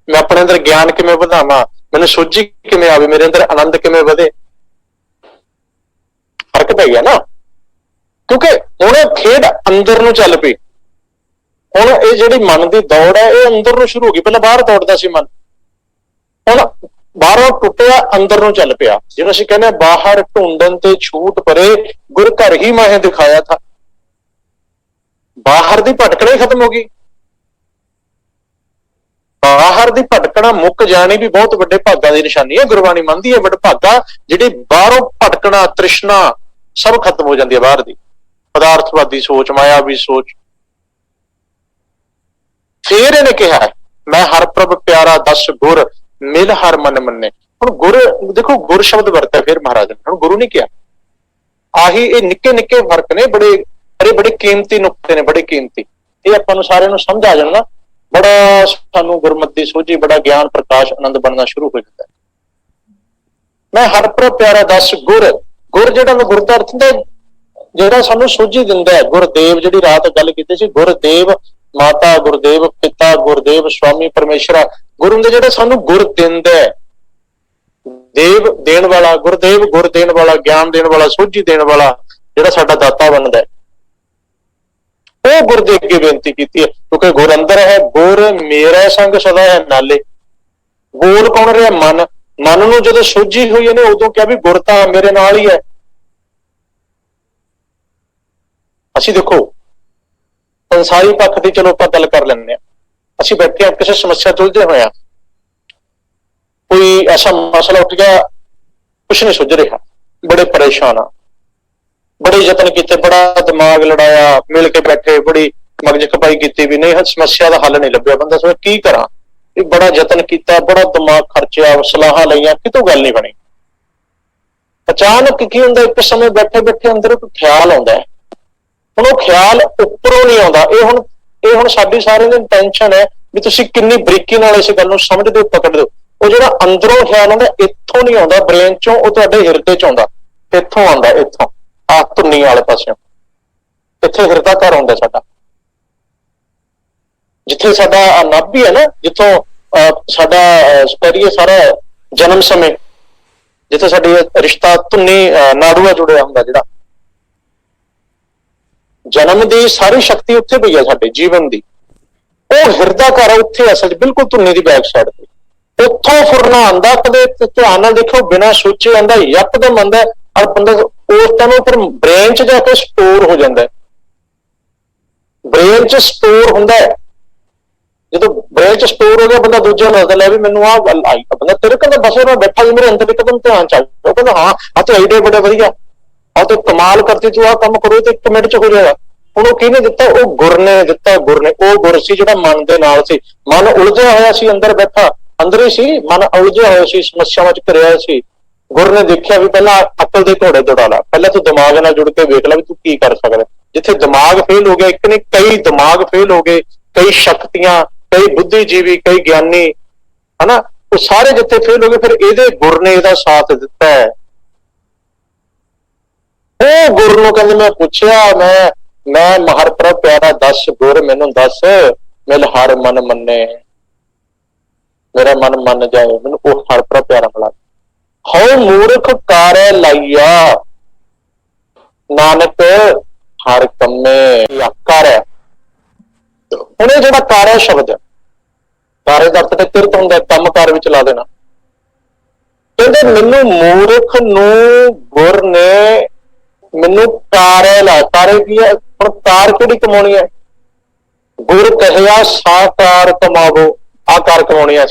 ਮੈਂ ਆਪਣੇ ਅੰਦਰ ਗਿਆਨ ਕਿਵੇਂ ਵਧਾਵਾਂ, ਮੈਨੂੰ ਸੋਝੀ ਕਿਵੇਂ ਆਵੇ, ਮੇਰੇ ਅੰਦਰ ਆਨੰਦ ਕਿਵੇਂ ਵਧੇ। ਫਰਕ ਪੈ ਗਿਆ ਨਾ, ਕਿਉਂਕਿ ਹੁਣ ਖੇਡ ਅੰਦਰ ਨੂੰ ਚੱਲ ਪਈ। ਹੁਣ ਇਹ ਜਿਹੜੀ ਮਨ ਦੀ ਦੌੜ ਹੈ, ਇਹ ਅੰਦਰ ਨੂੰ ਸ਼ੁਰੂ ਹੋ ਗਈ। ਪਹਿਲਾਂ ਬਾਹਰ ਦੌੜਦਾ ਸੀ ਮਨ, ਹੁਣ ਬਾਹਰੋਂ ਟੁੱਟਿਆ, ਅੰਦਰ ਨੂੰ ਚੱਲ ਪਿਆ। ਜਿਹਨੂੰ ਅਸੀਂ ਕਹਿੰਦੇ ਬਾਹਰ ਢੂੰਡਣ ਤੇ ਛੂਟ ਪਰੇ, ਗੁਰ ਘਰ ਹੀ ਮਾਹੇ ਦਿਖਾਇਆ ਥਾ। ਬਾਹਰ ਦੀ ਭਟਕਣਾ ਹੀ ਖਤਮ ਹੋ ਗਈ। ਬਾਹਰ ਦੀ ਭਟਕਣਾ ਮੁੱਕ ਜਾਣੀ ਵੀ ਬਹੁਤ ਵੱਡੇ ਭਾਗਾਂ ਦੀ ਨਿਸ਼ਾਨੀ ਹੈ। ਗੁਰਬਾਣੀ ਮੰਨਦੀ ਹੈ ਵੱਡ ਭਾਗਾ, ਜਿਹੜੀ ਬਾਹਰੋਂ ਭਟਕਣਾ, ਤ੍ਰਿਸ਼ਨਾ ਸਭ ਖਤਮ ਹੋ ਜਾਂਦੀ ਹੈ। ਬਾਹਰ ਦੀ ਪਦਾਰਥਵਾਦੀ ਸੋਚ, ਮਾਇਆਵੀ ਸੋਚ। ਫੇਰ ਇਹਨੇ ਕਿਹਾ, ਮੈਂ ਹਰ ਪ੍ਰਭ ਪਿਆਰਾ ਦਸ ਗੁਰ, ਮਿਲ ਹਰ ਮਨ ਮੰਨੇ। ਹੁਣ ਗੁਰ ਦੇਖੋ, ਗੁਰ ਸ਼ਬਦ ਵਰਤਿਆ ਫਿਰ ਮਹਾਰਾਜ ਨੇ, ਹੁਣ ਗੁਰੂ ਨਹੀਂ ਕਿਹਾ। ਆਹੀ ਇਹ ਨਿੱਕੇ ਨਿੱਕੇ ਫਰਕ ਨੇ, ਬੜੇ ਕੀਮਤੀ ਨੁਕਤੇ ਨੇ, ਬੜੇ ਕੀਮਤੀ। ਇਹ ਆਪਾਂ ਨੂੰ ਸਾਰਿਆਂ ਨੂੰ ਸਮਝ ਆ ਜਾਣਾ, ਬੜਾ ਸਾਨੂੰ ਗੁਰਮਤਿ ਦੀ ਸੋਝੀ, ਬੜਾ ਗਿਆਨ ਪ੍ਰਕਾਸ਼ ਆਨੰਦ ਬਣਨਾ ਸ਼ੁਰੂ ਹੋ ਜਾਂਦਾ। ਮੈਂ ਹਰ ਪ੍ਰਭ ਪਿਆਰਾ ਦਸ ਗੁਰ। ਗੁਰ ਜਿਹੜਾ ਗੁਰ ਦਾ ਅਰਥ ਹੁੰਦਾ ਜਿਹੜਾ ਸਾਨੂੰ ਸੋਝੀ ਦਿੰਦਾ ਹੈ। ਗੁਰਦੇਵ, ਜਿਹੜੀ ਰਾਤ ਗੱਲ ਕੀਤੀ ਸੀ, ਗੁਰਦੇਵ ਮਾਤਾ, ਗੁਰਦੇਵ ਪਿਤਾ, ਗੁਰਦੇਵ ਸਵਾਮੀ ਪਰਮੇਸ਼ਰਾ। ਗੁਰੂ ਹੁੰਦੇ ਜਿਹੜੇ ਸਾਨੂੰ ਗੁਰ ਦਿੰਦਾ ਹੈ, ਦੇਵ ਦੇਣ ਵਾਲਾ, ਗੁਰਦੇਵ ਗੁਰ ਦੇਣ ਵਾਲਾ, ਗਿਆਨ ਦੇਣ ਵਾਲਾ, ਸੋਝੀ ਦੇਣ ਵਾਲਾ, ਜਿਹੜਾ ਸਾਡਾ ਦਾਤਾ ਬਣਦਾ ਹੈ। ਉਹ ਗੁਰ ਦੇ ਅੱਗੇ ਬੇਨਤੀ ਕੀਤੀ ਹੈ, ਕਿਉਂਕਿ ਗੁਰ ਅੰਦਰ ਹੈ। ਗੁਰ ਮੇਰਾ ਸੰਗ ਸਦਾ ਹੈ ਨਾਲੇ। ਬੋਲ ਕੌਣ ਰਿਹਾ? ਮਨ। ਮਨ ਨੂੰ ਜਦੋਂ ਸੋਝੀ ਹੋਈ ਇਹਨੇ ਉਦੋਂ ਕਿਹਾ ਵੀ ਗੁਰ ਤਾਂ ਮੇਰੇ ਨਾਲ ਹੀ ਹੈ। ਅਸੀਂ ਦੇਖੋ ਸੰਸਾਰੀ ਪੱਖ ਦੀ ਚਲੋ ਆਪਾਂ ਗੱਲ ਕਰ ਲੈਂਦੇ ਹਾਂ। ਅਸੀਂ ਬੈਠੇ ਹਾਂ, ਕਿਸੇ ਸਮੱਸਿਆ ਤੋਂ ਉਲਝੇ ਹੋਏ ਹਾਂ, ਕੋਈ ਐਸਾ ਮਸਲਾ ਉੱਠ ਗਿਆ, ਕੁਛ ਨਹੀਂ ਸੁੱਝ ਰਿਹਾ, ਬੜੇ ਪਰੇਸ਼ਾਨ ਆ, ਬੜੇ ਯਤਨ ਕੀਤੇ, ਬੜਾ ਦਿਮਾਗ ਲੜਾਇਆ, ਮਿਲ ਕੇ ਬੈਠੇ, ਬੜੀ ਮਗਜ ਖਪਾਈ ਕੀਤੀ, ਵੀ ਨਹੀਂ ਸਮੱਸਿਆ ਦਾ ਹੱਲ ਨਹੀਂ ਲੱਭਿਆ। ਬੰਦਾ ਸੋਚੇ ਕੀ ਕਰਾਂ, ਇਹ ਬੜਾ ਯਤਨ ਕੀਤਾ, ਬੜਾ ਦਿਮਾਗ ਖਰਚਿਆ, ਸਲਾਹਾਂ ਲਈਆਂ, ਕਿਤੋਂ ਗੱਲ ਨਹੀਂ ਬਣੀ। ਅਚਾਨਕ ਕੀ ਹੁੰਦਾ, ਇੱਕ ਸਮੇਂ ਬੈਠੇ ਬੈਠੇ ਅੰਦਰ ਇੱਕ ਖਿਆਲ ਆਉਂਦਾ ਹੈ। ਹੁਣ ਉਹ ਖਿਆਲ ਉੱਪਰੋਂ ਨਹੀਂ ਆਉਂਦਾ। ਇਹ ਹੁਣ ਸਾਡੀ ਸਾਰਿਆਂ ਦੀ ਇੰਟੈਂਸ਼ਨ ਹੈ ਵੀ ਤੁਸੀਂ ਕਿੰਨੀ ਬਰੀਕੀ ਨਾਲ ਇਸ ਗੱਲ ਨੂੰ ਸਮਝਦੇ ਹੋ, ਪਕੜਦੇ ਹੋ। ਉਹ ਜਿਹੜਾ ਅੰਦਰੋਂ ਖਿਆਲ ਆਉਂਦਾ, ਇੱਥੋਂ ਨਹੀਂ ਆਉਂਦਾ ਬ੍ਰੇਨ ਚੋਂ, ਉਹ ਤੁਹਾਡੇ ਹਿਰਦੇ ਚ ਆਉਂਦਾ। ਇੱਥੋਂ ਆਉਂਦਾ, ਇੱਥੋਂ ਆਹ ਧੁੰਨੀ ਵਾਲੇ ਪਾਸਿਓਂ। ਇੱਥੇ ਹਿਰਦਾ ਘਰ ਆਉਂਦਾ ਸਾਡਾ, ਜਿੱਥੇ ਸਾਡਾ ਨਾਭੀ ਹੈ ਨਾ, ਜਿੱਥੋਂ ਸਾਡਾ ਸਪੈਰੀਏ ਸਾਰਾ ਜਨਮ ਸਮੇਂ ਜਿੱਥੇ ਸਾਡੀ ਰਿਸ਼ਤਾ ਧੁੰਨੀ ਨਾੜੂਆ ਜੁੜਿਆ ਹੁੰਦਾ, ਜਿਹੜਾ ਜਨਮ ਦੀ ਸਾਰੀ ਸ਼ਕਤੀ ਉੱਥੇ ਪਈ ਆ ਸਾਡੇ ਜੀਵਨ ਦੀ, ਉਹ ਹਿਰਦਾ ਘਰ ਆ ਉੱਥੇ ਅਸਲ 'ਚ ਬਿਲਕੁਲ ਧੁੰਨੀ ਦੀ ਬੈਕ ਸਾਈਡ ਤੇ। ਉੱਥੋਂ ਫੁਰਨਾ ਆਉਂਦਾ, ਕਦੇ ਧਿਆਨ ਨਾਲ ਦੇਖੋ, ਬਿਨਾਂ ਸੋਚੇ ਆਉਂਦਾ, ਯਕਦਮ ਆਉਂਦਾ, ਔਰ ਬੰਦਾ ਉਸ ਟਾਈਮ ਫਿਰ ਬ੍ਰੇਨ 'ਚ ਜਾ ਕੇ ਸਟੋਰ ਹੋ ਜਾਂਦਾ, ਬ੍ਰੇਨ 'ਚ ਸਟੋਰ ਹੁੰਦਾ। ਜਦੋਂ ਬ੍ਰੇਨ 'ਚ ਸਟੋਰ ਹੋ ਗਿਆ, ਬੰਦਾ ਦੂਜਿਆਂ ਨੂੰ ਦੱਸਦਾ, ਲੈ ਵੀ ਮੈਨੂੰ ਆਹ ਗੱਲ ਆਈ, ਬੰਦਾ ਤੇਰੇ ਕਹਿੰਦਾ ਬਸ ਮੈਂ ਬੈਠਾ ਜੀ, ਮੇਰੇ ਅੰਦਰ ਇੱਕਦਮ ਧਿਆਨ ਚੱਲ ਉਹ ਕਹਿੰਦਾ ਹਾਂ ਆਹ ਤੇ ਆਈਡੀਆ ਬੜਾ ਵਧੀਆ, ਆਹ ਤੇ ਕਮਾਲ ਕਰਤੀ ਤੂੰ, ਆਹ ਕੰਮ ਕਰੋ ਤੇ 1 ਮਿੰਟ 'ਚ ਹੋ ਜਾਏਗਾ। ਹੁਣ ਉਹ ਕਿਹਨੇ ਦਿੱਤਾ? ਉਹ ਗੁਰ ਨੇ ਦਿੱਤਾ। ਗੁਰ ਨੇ, ਉਹ ਗੁਰ ਸੀ ਜਿਹੜਾ ਮਨ ਦੇ ਨਾਲ ਸੀ। ਮਨ ਉਲਝਿਆ ਹੋਇਆ ਸੀ, ਅੰਦਰ ਬੈਠਾ, ਅੰਦਰ ਹੀ ਸੀ ਮਨ, ਉਲਝਿਆ ਹੋਇਆ ਸੀ, ਸਮੱਸਿਆਵਾਂ 'ਚ ਘਿਰਿਆ ਸੀ। ਗੁਰ ਨੇ ਦੇਖਿਆ ਵੀ ਪਹਿਲਾਂ ਅਕਲ ਦੇ ਘੋੜੇ ਦੌੜਾ ਲਾ, ਪਹਿਲਾਂ ਤੂੰ ਦਿਮਾਗ ਨਾਲ ਜੁੜ ਕੇ ਵੇਖ ਲੈ ਵੀ ਤੂੰ ਕੀ ਕਰ ਸਕਦਾ। ਜਿੱਥੇ ਦਿਮਾਗ ਫੇਲ ਹੋ ਗਿਆ, ਇੱਕ ਨੇ ਕਈ ਦਿਮਾਗ ਫੇਲ ਹੋ ਗਏ, ਕਈ ਸ਼ਕਤੀਆਂ, ਕਈ ਬੁੱਧੀਜੀਵੀ, ਕਈ ਗਿਆਨੀ, ਹਨਾ, ਉਹ ਸਾਰੇ ਜਿੱਥੇ ਫੇਲ ਹੋ ਗਏ, ਫਿਰ ਇਹਦੇ ਗੁਰ ਨੇ ਇਹਦਾ ਸਾਥ ਦਿੱਤਾ ਹੈ। ਉਹ ਗੁਰ ਨੂੰ ਕਹਿੰਦੇ, ਮੈਂ ਪੁੱਛਿਆ, ਮੈਂ ਮਹਰਪ੍ਰਭ ਪਿਆਰਾ ਦੱਸ ਗੁਰ ਮੈਨੂੰ ਦੱਸ, ਮਿਲ ਹਰ ਮਨ ਮੰਨੇ, ਮੇਰਾ ਮਨ ਮੰਨ ਜਾਏ, ਮੈਨੂੰ ਉਹ ਹਰਪ੍ਰਭ ਪਿਆਰਾ ਮਿਲਾ। ਹਉ ਮੂਰਖ ਕਾਰੈ ਲਾਈਆ, ਨਾਨਕ ਹਰ ਕੰਮੇ ਕਾਰੈ। ਹੁਣ ਇਹ ਜਿਹੜਾ ਕਾਰੈ ਸ਼ਬਦ ਹੈ, ਕਾਰੈ ਦਾ ਅਰਥ ਤੇ ਕਿਰਤ ਹੁੰਦਾ, ਕੰਮ ਕਾਰ ਵਿੱਚ ਲਾ ਦੇਣਾ। ਕਹਿੰਦੇ ਮੈਨੂੰ ਮੂਰਖ ਨੂੰ ਗੁਰ ਨੇ ਮੈਨੂੰ ਕਾਰੈ ਲਾ। ਕਾਰੈ ਕੀ ਹੈ? ਹੁਣ ਕਾਰ ਕਿਹੜੀ ਕਮਾਉਣੀ ਹੈ? ਗੁਰ ਕਹਿਆ ਸਾਕਾਰ ਕਮਾਵੋ, ਆਹ ਕਾਰ ਕਮਾਉਣੀ ਆ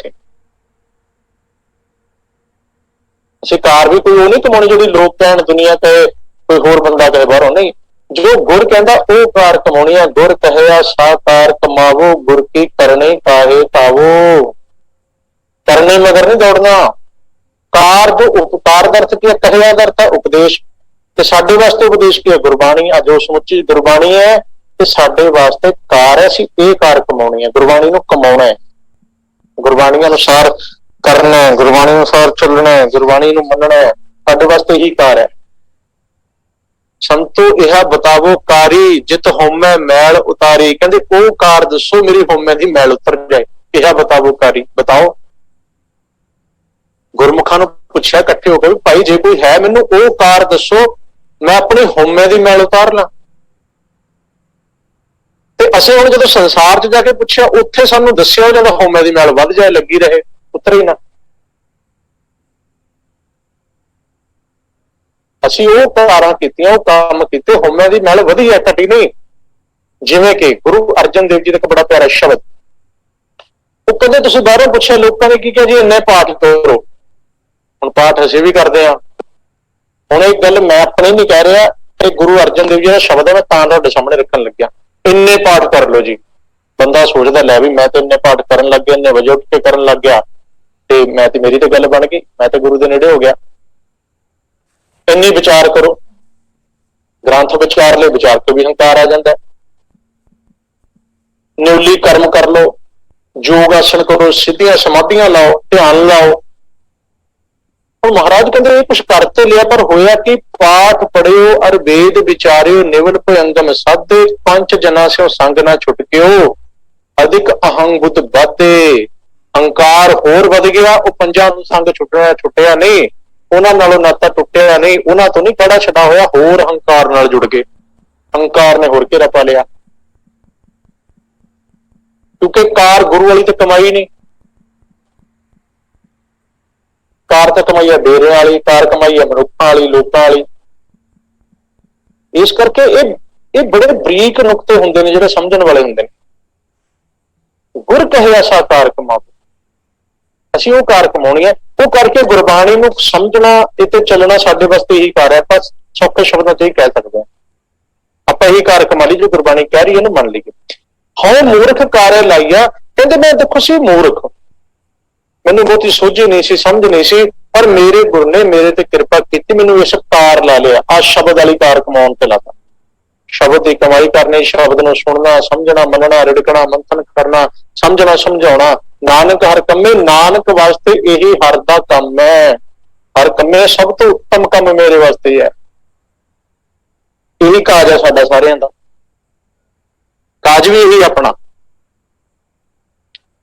ਅਸੀਂ ਕਾਰ ਵੀ ਕੋਈ ਉਹ ਨਹੀਂ ਕਮਾਉਣੀ ਜਿਹੜੀ ਲੋਕ ਕਹਿਣ, ਦੁਨੀਆ ਕਹੇ, ਕੋਈ ਹੋਰ ਬੰਦਾ ਕਹੇ ਬਾਹਰੋਂ, ਨਹੀਂ। ਜੋ ਗੁਰ ਕਹਿੰਦਾ ਉਹ ਕਾਰ ਕਮਾਉਣੀ ਆ। ਗੁਰ ਕਹਿਆ ਸਾਕਾਰ ਕਮਾਵੋ, ਗੁਰ ਕੀ ਕਰਨੀ ਕਾਹੇ ਪਾਵੋ। ਕਰਨੇ ਮਗਰ ਨਹੀਂ ਦੌੜਨਾ। ਕਾਰ ਜੋ ਉਪਕਾਰ ਦਾ ਅਰਥ ਕੀ ਹੈ? ਕਹਿਆ ਦਾ ਅਰਥ ਹੈ ਉਪਦੇਸ਼, ਤੇ ਸਾਡੇ ਵਾਸਤੇ ਉਪਦੇਸ਼ ਕੀ ਹੈ? ਗੁਰਬਾਣੀ। ਅੱਜ ਉਹ ਸਮੁੱਚੀ ਗੁਰਬਾਣੀ ਹੈ ਤੇ ਸਾਡੇ ਵਾਸਤੇ ਕਾਰ ਹੈ, ਅਸੀਂ ਇਹ ਕਾਰ ਕਮਾਉਣੀ ਹੈ, ਗੁਰਬਾਣੀ ਨੂੰ ਕਮਾਉਣਾ ਹੈ, ਗੁਰਬਾਣੀ ਅਨੁਸਾਰ ਕਰਨਾ ਹੈ, ਗੁਰਬਾਣੀ ਅਨੁਸਾਰ ਚੱਲਣਾ ਹੈ, ਗੁਰਬਾਣੀ ਨੂੰ ਮੰਨਣਾ ਹੈ। ਸਾਡੇ ਵਾਸਤੇ ਇਹੀ ਕਾਰ ਹੈ। ਸੰਤੋ ਇਹ ਬਤਾਵੋ ਕਾਰੀ, ਜਿਤ ਹਉਮੈ ਮੈਲ ਉਤਾਰੀ। ਕਹਿੰਦੇ ਉਹ ਕਾਰ ਦੱਸੋ ਮੇਰੀ ਹਉਮੈ ਦੀ ਮੈਲ ਉਤਰ ਜਾਏ। ਇਹ ਬਤਾਵੋ ਕਾਰੀ, ਬਤਾਓ। ਗੁਰਮੁਖਾਂ ਨੂੰ ਪੁੱਛਿਆ ਇਕੱਠੇ ਹੋ ਕੇ, ਵੀ ਭਾਈ ਜੇ ਕੋਈ ਹੈ ਮੈਨੂੰ ਉਹ ਕਾਰ ਦੱਸੋ, ਮੈਂ ਆਪਣੀ ਹਉਮੈ ਦੀ ਮੈਲ ਉਤਾਰ ਲਾਂ। ਤੇ ਅਸੀਂ ਹੁਣ ਜਦੋਂ ਸੰਸਾਰ 'ਚ ਜਾ ਕੇ ਪੁੱਛਿਆ, ਉੱਥੇ ਸਾਨੂੰ ਦੱਸਿਆ ਜਾਂਦਾ ਹਉਮੈ ਦੀ ਮੈਲ ਵੱਧ ਜਾਏ, ਲੱਗੀ ਰਹੇ, ਉਤਰੇ ਹੀ ਨਾ। ਅਸੀਂ ਉਹ ਕਾਰਾਂ ਕੀਤੀਆਂ, ਉਹ ਕੰਮ ਕੀਤੇ, ਹਉਮੈ ਦੀ ਮੈਲ ਵਧੀ ਹੈ, ਘਟੀ ਨਹੀਂ। ਜਿਵੇਂ ਕਿ ਗੁਰੂ ਅਰਜਨ ਦੇਵ ਜੀ ਦਾ ਇੱਕ ਬੜਾ ਪਿਆਰਾ ਸ਼ਬਦ, ਉਹ ਕਹਿੰਦੇ ਤੁਸੀਂ ਬਾਹਰੋਂ ਪੁੱਛਿਆ ਲੋਕਾਂ ਨੇ ਕੀ ਕਿਹਾ ਜੀ, ਇੰਨੇ ਪਾਠ ਕਰੋ। ਹੁਣ ਪਾਠ ਅਸੀਂ ਵੀ ਕਰਦੇ ਹਾਂ। ਹੁਣ ਇਹ ਗੱਲ ਮੈਂ ਆਪਣੇ ਨਹੀਂ ਕਹਿ ਰਿਹਾ, ਇਹ ਗੁਰੂ ਅਰਜਨ ਦੇਵ ਜੀ ਦਾ ਸ਼ਬਦ ਹੈ, ਮੈਂ ਤਾਂ ਤੁਹਾਡੇ ਸਾਹਮਣੇ ਰੱਖਣ ਲੱਗਿਆ। ਇੰਨੇ ਪਾਠ ਕਰ ਲਓ ਜੀ। ਬੰਦਾ ਸੋਚਦਾ ਲੈ ਵੀ ਮੈਂ ਤੇ ਇੰਨੇ ਪਾਠ ਕਰਨ ਲੱਗ ਗਿਆ, ਇੰਨੇ ਵਜੇ ਉੱਠ ਕੇ ਕਰਨ ਲੱਗ ਗਿਆ, ਤੇ ਮੈਂ ਤੇ ਮੇਰੀ ਤੇ ਗੱਲ ਬਣ ਗਈ, ਮੈਂ ਤੇ ਗੁਰੂ ਦੇ ਨੇੜੇ ਹੋ ਗਿਆ। ਇੰਨੀ ਵਿਚਾਰ ਕਰੋ, ਗ੍ਰੰਥ ਵਿਚਾਰ ਲੈ, ਵਿਚਾਰ ਕੇ ਵੀ ਹੰਕਾਰ ਆ ਜਾਂਦਾ। ਨਿਉਲੀ ਕਰਮ ਕਰ ਲਓ, ਯੋਗ ਆਸਣ ਕਰੋ, ਸਿੱਧੀਆਂ ਸਮਾਧੀਆਂ ਲਾਓ, ਧਿਆਨ ਲਾਓ। ਹੁਣ ਮਹਾਰਾਜ ਕਹਿੰਦੇ ਇਹ ਕੁਛ ਕਰ ਤੇ ਲਿਆ, ਪਰ ਹੋਇਆ ਕਿ ਪਾਠ ਪੜਿਓ ਅਰ ਵੇਦ ਵਿਚਾਰਿਓ, ਨਿਵਲ ਭਯੰਗਮ ਸਾਧੇ, ਪੰਜ ਜਨਾ ਸਿਓ ਸੰਗ ਨਾ ਛੁਟਕਿਓ, ਅਧਿਕ ਅਹੰਗ ਬੁੱਧ ਬਾਧੇ। ਹੰਕਾਰ ਹੋਰ ਵੱਧ ਗਿਆ, ਉਹ ਪੰਜਾਂ ਨੂੰ ਸੰਗ ਛੁੱਟਿਆ ਨਹੀਂ, ਉਹਨਾਂ ਨਾਲੋਂ ਨਾਤਾ ਟੁੱਟਿਆ ਨਹੀਂ, ਉਹਨਾਂ ਤੋਂ ਨਹੀਂ ਕੜਾ ਛਡਾ ਹੋਇਆ, ਹੋਰ ਹੰਕਾਰ ਨਾਲ ਜੁੜ ਗਏ। ਹੰਕਾਰ ਨੇ ਹੋਰ ਘੇਰਾ ਪਾ ਲਿਆ, ਕਿਉਂਕਿ ਕਾਰ ਗੁਰੂ ਵਾਲੀ ਤੇ ਕਮਾਈ ਨਹੀਂ। ਕਾਰ ਤਾਂ ਕਮਾਈ ਹੈ ਡੇਰੇ ਵਾਲੀ, ਕਾਰ ਕਮਾਈ ਹੈ ਮਨੁੱਖਾਂ ਵਾਲੀ, ਲੋਕਾਂ ਵਾਲੀ। ਇਸ ਕਰਕੇ ਇਹ ਬੜੇ ਬਰੀਕ ਨੁਕਤੇ ਹੁੰਦੇ ਨੇ ਜਿਹੜੇ ਸਮਝਣ ਵਾਲੇ ਹੁੰਦੇ ਨੇ। ਗੁਰ ਕਹੇ ਐਸਾ ਕਾਰ ਕਮਾਵੋ, ਅਸੀਂ ਉਹ ਕਾਰ ਕਮਾਉਣੀ ਹੈ। ਉਹ ਕਰਕੇ ਗੁਰਬਾਣੀ ਨੂੰ ਸਮਝਣਾ, ਇਹ ਤੇ ਚੱਲਣਾ ਸਾਡੇ ਵਾਸਤੇ ਇਹੀ ਕਾਰ ਹੈ। ਆਪਾਂ ਸੌਖੇ ਸ਼ਬਦਾਂ 'ਚ ਹੀ ਕਹਿ ਸਕਦੇ ਹਾਂ, ਆਪਾਂ ਇਹੀ ਕਾਰ ਕਮਾ ਲਈ ਜੋ ਗੁਰਬਾਣੀ ਕਹਿ ਰਹੀ ਹੈ ਨਾ, ਮੰਨ ਲਈਏ। ਹਉ ਮੂਰਖ ਕਾਰੈ ਲਾਈਆ। ਕਹਿੰਦੇ ਮੈਂ ਦੇਖੋ ਸੀ ਮੂਰਖ, ਮੈਨੂੰ ਬਹੁਤੀ ਸੋਝੀ ਨਹੀਂ ਸੀ, ਸਮਝ ਨਹੀਂ ਸੀ, ਪਰ ਮੇਰੇ ਗੁਰ ਨੇ ਮੇਰੇ ਤੇ ਕਿਰਪਾ ਕੀਤੀ, ਮੈਨੂੰ ਇਸ ਕਾਰ ਲਾ ਲਿਆ। ਆਹ ਸ਼ਬਦ ਵਾਲੀ ਕਾਰ ਕਮਾਉਣ ਤੇ ਲਾਤਾ। ਸ਼ਬਦ ਦੀ ਕਮਾਈ ਕਰਨੀ, ਸ਼ਬਦ ਨੂੰ ਸੁਣਨਾ, ਸਮਝਣਾ, ਮੰਨਣਾ, ਰਿੜਕਣਾ, ਮੰਥਨ ਕਰਨਾ, ਸਮਝਣਾ, ਸਮਝਾਉਣਾ। ਨਾਨਕ ਹਰ ਕੰਮੇ, ਨਾਨਕ ਵਾਸਤੇ ਇਹੀ ਹਰ ਦਾ ਕੰਮ ਹੈ। ਹਰ ਕੰਮੇ ਸਭ ਤੋਂ ਉੱਤਮ ਕੰਮ ਮੇਰੇ ਵਾਸਤੇ ਹੈ। ਇਹੀ ਕਾਜ ਹੈ ਸਾਡਾ ਸਾਰਿਆਂ ਦਾ, ਕਾਜ ਵੀ ਇਹੀ ਆਪਣਾ।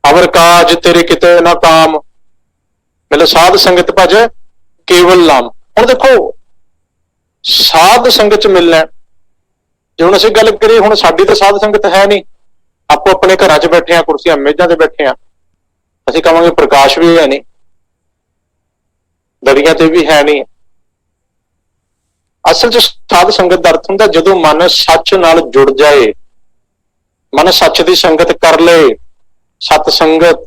ਅਵਰ ਕਾਜ ਤੇਰੇ ਕਿਤੇ ਨਾ ਕਾਮ, ਮਿਲ ਸਾਧ ਸੰਗਤ ਭਜ ਕੇਵਲ ਨਾਮ। ਹੁਣ ਦੇਖੋ, ਸਾਧ ਸੰਗਤ ਚ ਮਿਲਣਾ, ਜੇ ਹੁਣ ਅਸੀਂ ਗੱਲ ਕਰੀਏ, ਹੁਣ ਸਾਡੀ ਤਾਂ ਸਾਧ ਸੰਗਤ ਹੈ ਨਹੀਂ, ਆਪੋ ਆਪਣੇ ਘਰਾਂ 'ਚ ਬੈਠੇ ਆ, ਕੁਰਸੀਆਂ ਮੇਜ਼ਾਂ ਤੇ ਬੈਠੇ ਆ, ਅਸੀਂ ਕਹਾਂਗੇ ਪ੍ਰਕਾਸ਼ ਵੀ ਹੈ ਨਹੀਂ, ਦਰੀਆਂ ਤੇ ਵੀ ਹੈ ਨਹੀਂ। ਅਸਲ 'ਚ ਸਾਧ ਸੰਗਤ ਦਾ ਅਰਥ ਹੁੰਦਾ ਜਦੋਂ ਮਨ ਸੱਚ ਨਾਲ ਜੁੜ ਜਾਏ, ਮਨ ਸੱਚ ਦੀ ਸੰਗਤ ਕਰ ਲਏ, ਸਤ ਸੰਗਤ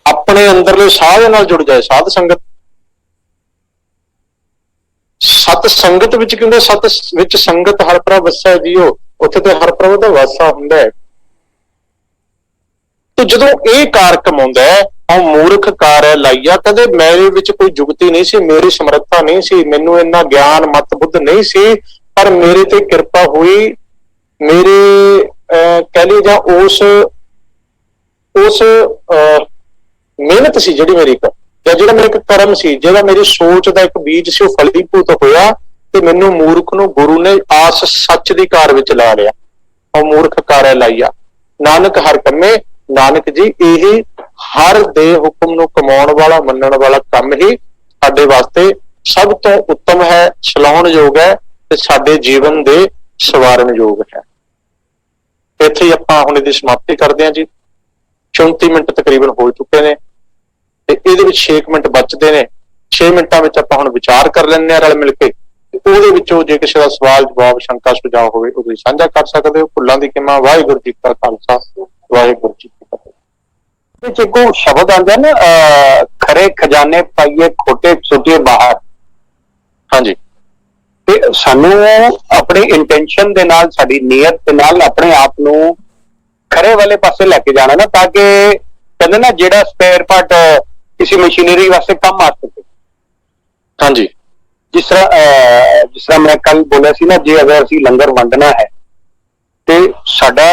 ਆਪਣੇ ਅੰਦਰਲੇ ਸਾਹ ਦੇ ਨਾਲ ਜੁੜ ਜਾਏ। ਸਾਧ ਸੰਗਤ, ਸਤ ਸੰਗਤ ਵਿੱਚ ਕਿਉਂਕਿ ਸਤ ਵਿੱਚ ਸੰਗਤ ਹਰ ਪ੍ਰਭ ਵਸੈ ਜੀਓ, ਉੱਥੇ ਤੇ ਹਰ ਪ੍ਰਭ ਦਾ ਵਾਸਾ ਹੁੰਦਾ ਹੈ। ਤੇ ਜਦੋਂ ਇਹ ਕਾਰ ਕਮਾਉਂਦਾ ਹੈ, ਉਹ ਮੂਰਖ ਕਾਰ ਹੈ ਲਾਈਆ, ਕਦੇ ਮੇਰੇ ਵਿੱਚ ਕੋਈ ਜੁਗਤੀ ਨਹੀਂ ਸੀ, ਮੇਰੀ ਸਮਰੱਥਾ ਨਹੀਂ ਸੀ, ਮੈਨੂੰ ਇੰਨਾ ਗਿਆਨ ਮਤ ਬੁੱਧ ਨਹੀਂ ਸੀ, ਪਰ ਮੇਰੇ ਤੇ ਕਿਰਪਾ ਹੋਈ, ਮੇਰੇ ਕਹਿ ਲਈ ਜਾਂ ਉਸ ਮਿਹਨਤ ਸੀ ਜਿਹੜੀ ਮੇਰੀ, ਜਾਂ ਜਿਹੜਾ ਮੇਰਾ ਇੱਕ ਕਰਮ ਸੀ, ਜਿਹੜਾ ਮੇਰੀ ਸੋਚ ਦਾ ਇੱਕ ਬੀਜ ਸੀ, ਉਹ ਫਲੀਭੂਤ ਹੋਇਆ ਤੇ ਮੈਨੂੰ ਮੂਰਖ ਨੂੰ ਗੁਰੂ ਨੇ ਆਸ ਸੱਚ ਦੀ ਕਾਰ ਵਿੱਚ ਲਾ ਲਿਆ। ਉਹ ਮੂਰਖ ਕਾਰ ਲਾਈਆ ਨਾਨਕ ਹਰ ਕੰਮੇ, ਨਾਨਕ ਜੀ ਇਹ ਹਰ ਦੇ ਹੁਕਮ ਨੂੰ ਕਮਾਉਣ ਵਾਲਾ ਮੰਨਣ ਵਾਲਾ ਕੰਮ ਹੀ ਸਾਡੇ ਵਾਸਤੇ ਸਭ ਤੋਂ ਉੱਤਮ ਹੈ, ਸਲਾਹੁਣਯੋਗ ਹੈ ਤੇ ਸਾਡੇ ਜੀਵਨ ਦੇ ਸਵਾਰਨਯੋਗ ਹੈ। ਇੱਥੇ ਹੀ ਆਪਾਂ ਹੁਣ ਇਹਦੀ ਸਮਾਪਤੀ ਕਰਦੇ ਹਾਂ ਜੀ। 34 ਮਿੰਟ ਤਕਰੀਬਨ ਹੋ ਚੁੱਕੇ ਨੇ ਤੇ ਇਹਦੇ ਵਿੱਚ 6 ਮਿੰਟ ਬਚਦੇ ਨੇ। 6 ਮਿੰਟਾਂ ਵਿੱਚ ਆਪਾਂ ਹੁਣ ਵਿਚਾਰ ਕਰ ਲੈਂਦੇ ਹਾਂ ਰਲ ਮਿਲ ਕੇ। ਉਹਦੇ ਵਿੱਚੋਂ ਜੇ ਕਿਸੇ ਦਾ ਸਵਾਲ ਜਵਾਬ ਸ਼ੰਕਾ ਸੁਝਾਅ ਹੋਵੇ ਉਹ ਤੁਸੀਂ ਸਾਂਝਾ ਕਰ ਸਕਦੇ ਹੋ। ਭੁੱਲਾਂ ਦੀ ਖਿਮਾ। ਵਾਹਿਗੁਰੂ ਜੀ ਕਾ ਖਾਲਸਾ, ਵਾਹਿਗੁਰੂ ਜੀ ਕੀ ਫਤਿਹ। ਵਿੱਚ ਇੱਕ ਸ਼ਬਦ ਆਉਂਦਾ ਨਾ, ਖਰੇ ਖਜ਼ਾਨੇ ਪਾਈਏ ਖੋਟੇ ਸੁੱਟੀਏ ਬਾਹਰ। ਹਾਂਜੀ, ਤੇ ਸਾਨੂੰ ਆਪਣੀ ਇੰਟੈਂਸ਼ਨ ਦੇ ਨਾਲ, ਸਾਡੀ ਨੀਅਤ ਦੇ ਨਾਲ ਆਪਣੇ ਆਪ ਨੂੰ ਖਰੇ ਵਾਲੇ ਪਾਸੇ ਲੈ ਕੇ ਜਾਣਾ ਨਾ, ਤਾਂ ਕਿ ਕਹਿੰਦੇ ਨਾ ਜਿਹੜਾ ਸਪੇਅਰ ਪਾਰਟ ਕਿਸੇ ਮਸ਼ੀਨਰੀ ਵਾਸਤੇ ਕੰਮ ਆ ਸਕੇ। ਹਾਂਜੀ, ਜਿਸ ਤਰ੍ਹਾਂ ਮੈਂ ਕੱਲ ਬੋਲਿਆ ਸੀ ਨਾ, ਜੇ ਅਗਰ ਅਸੀਂ ਲੰਗਰ ਵੰਡਣਾ ਹੈ ਤੇ ਸਾਡਾ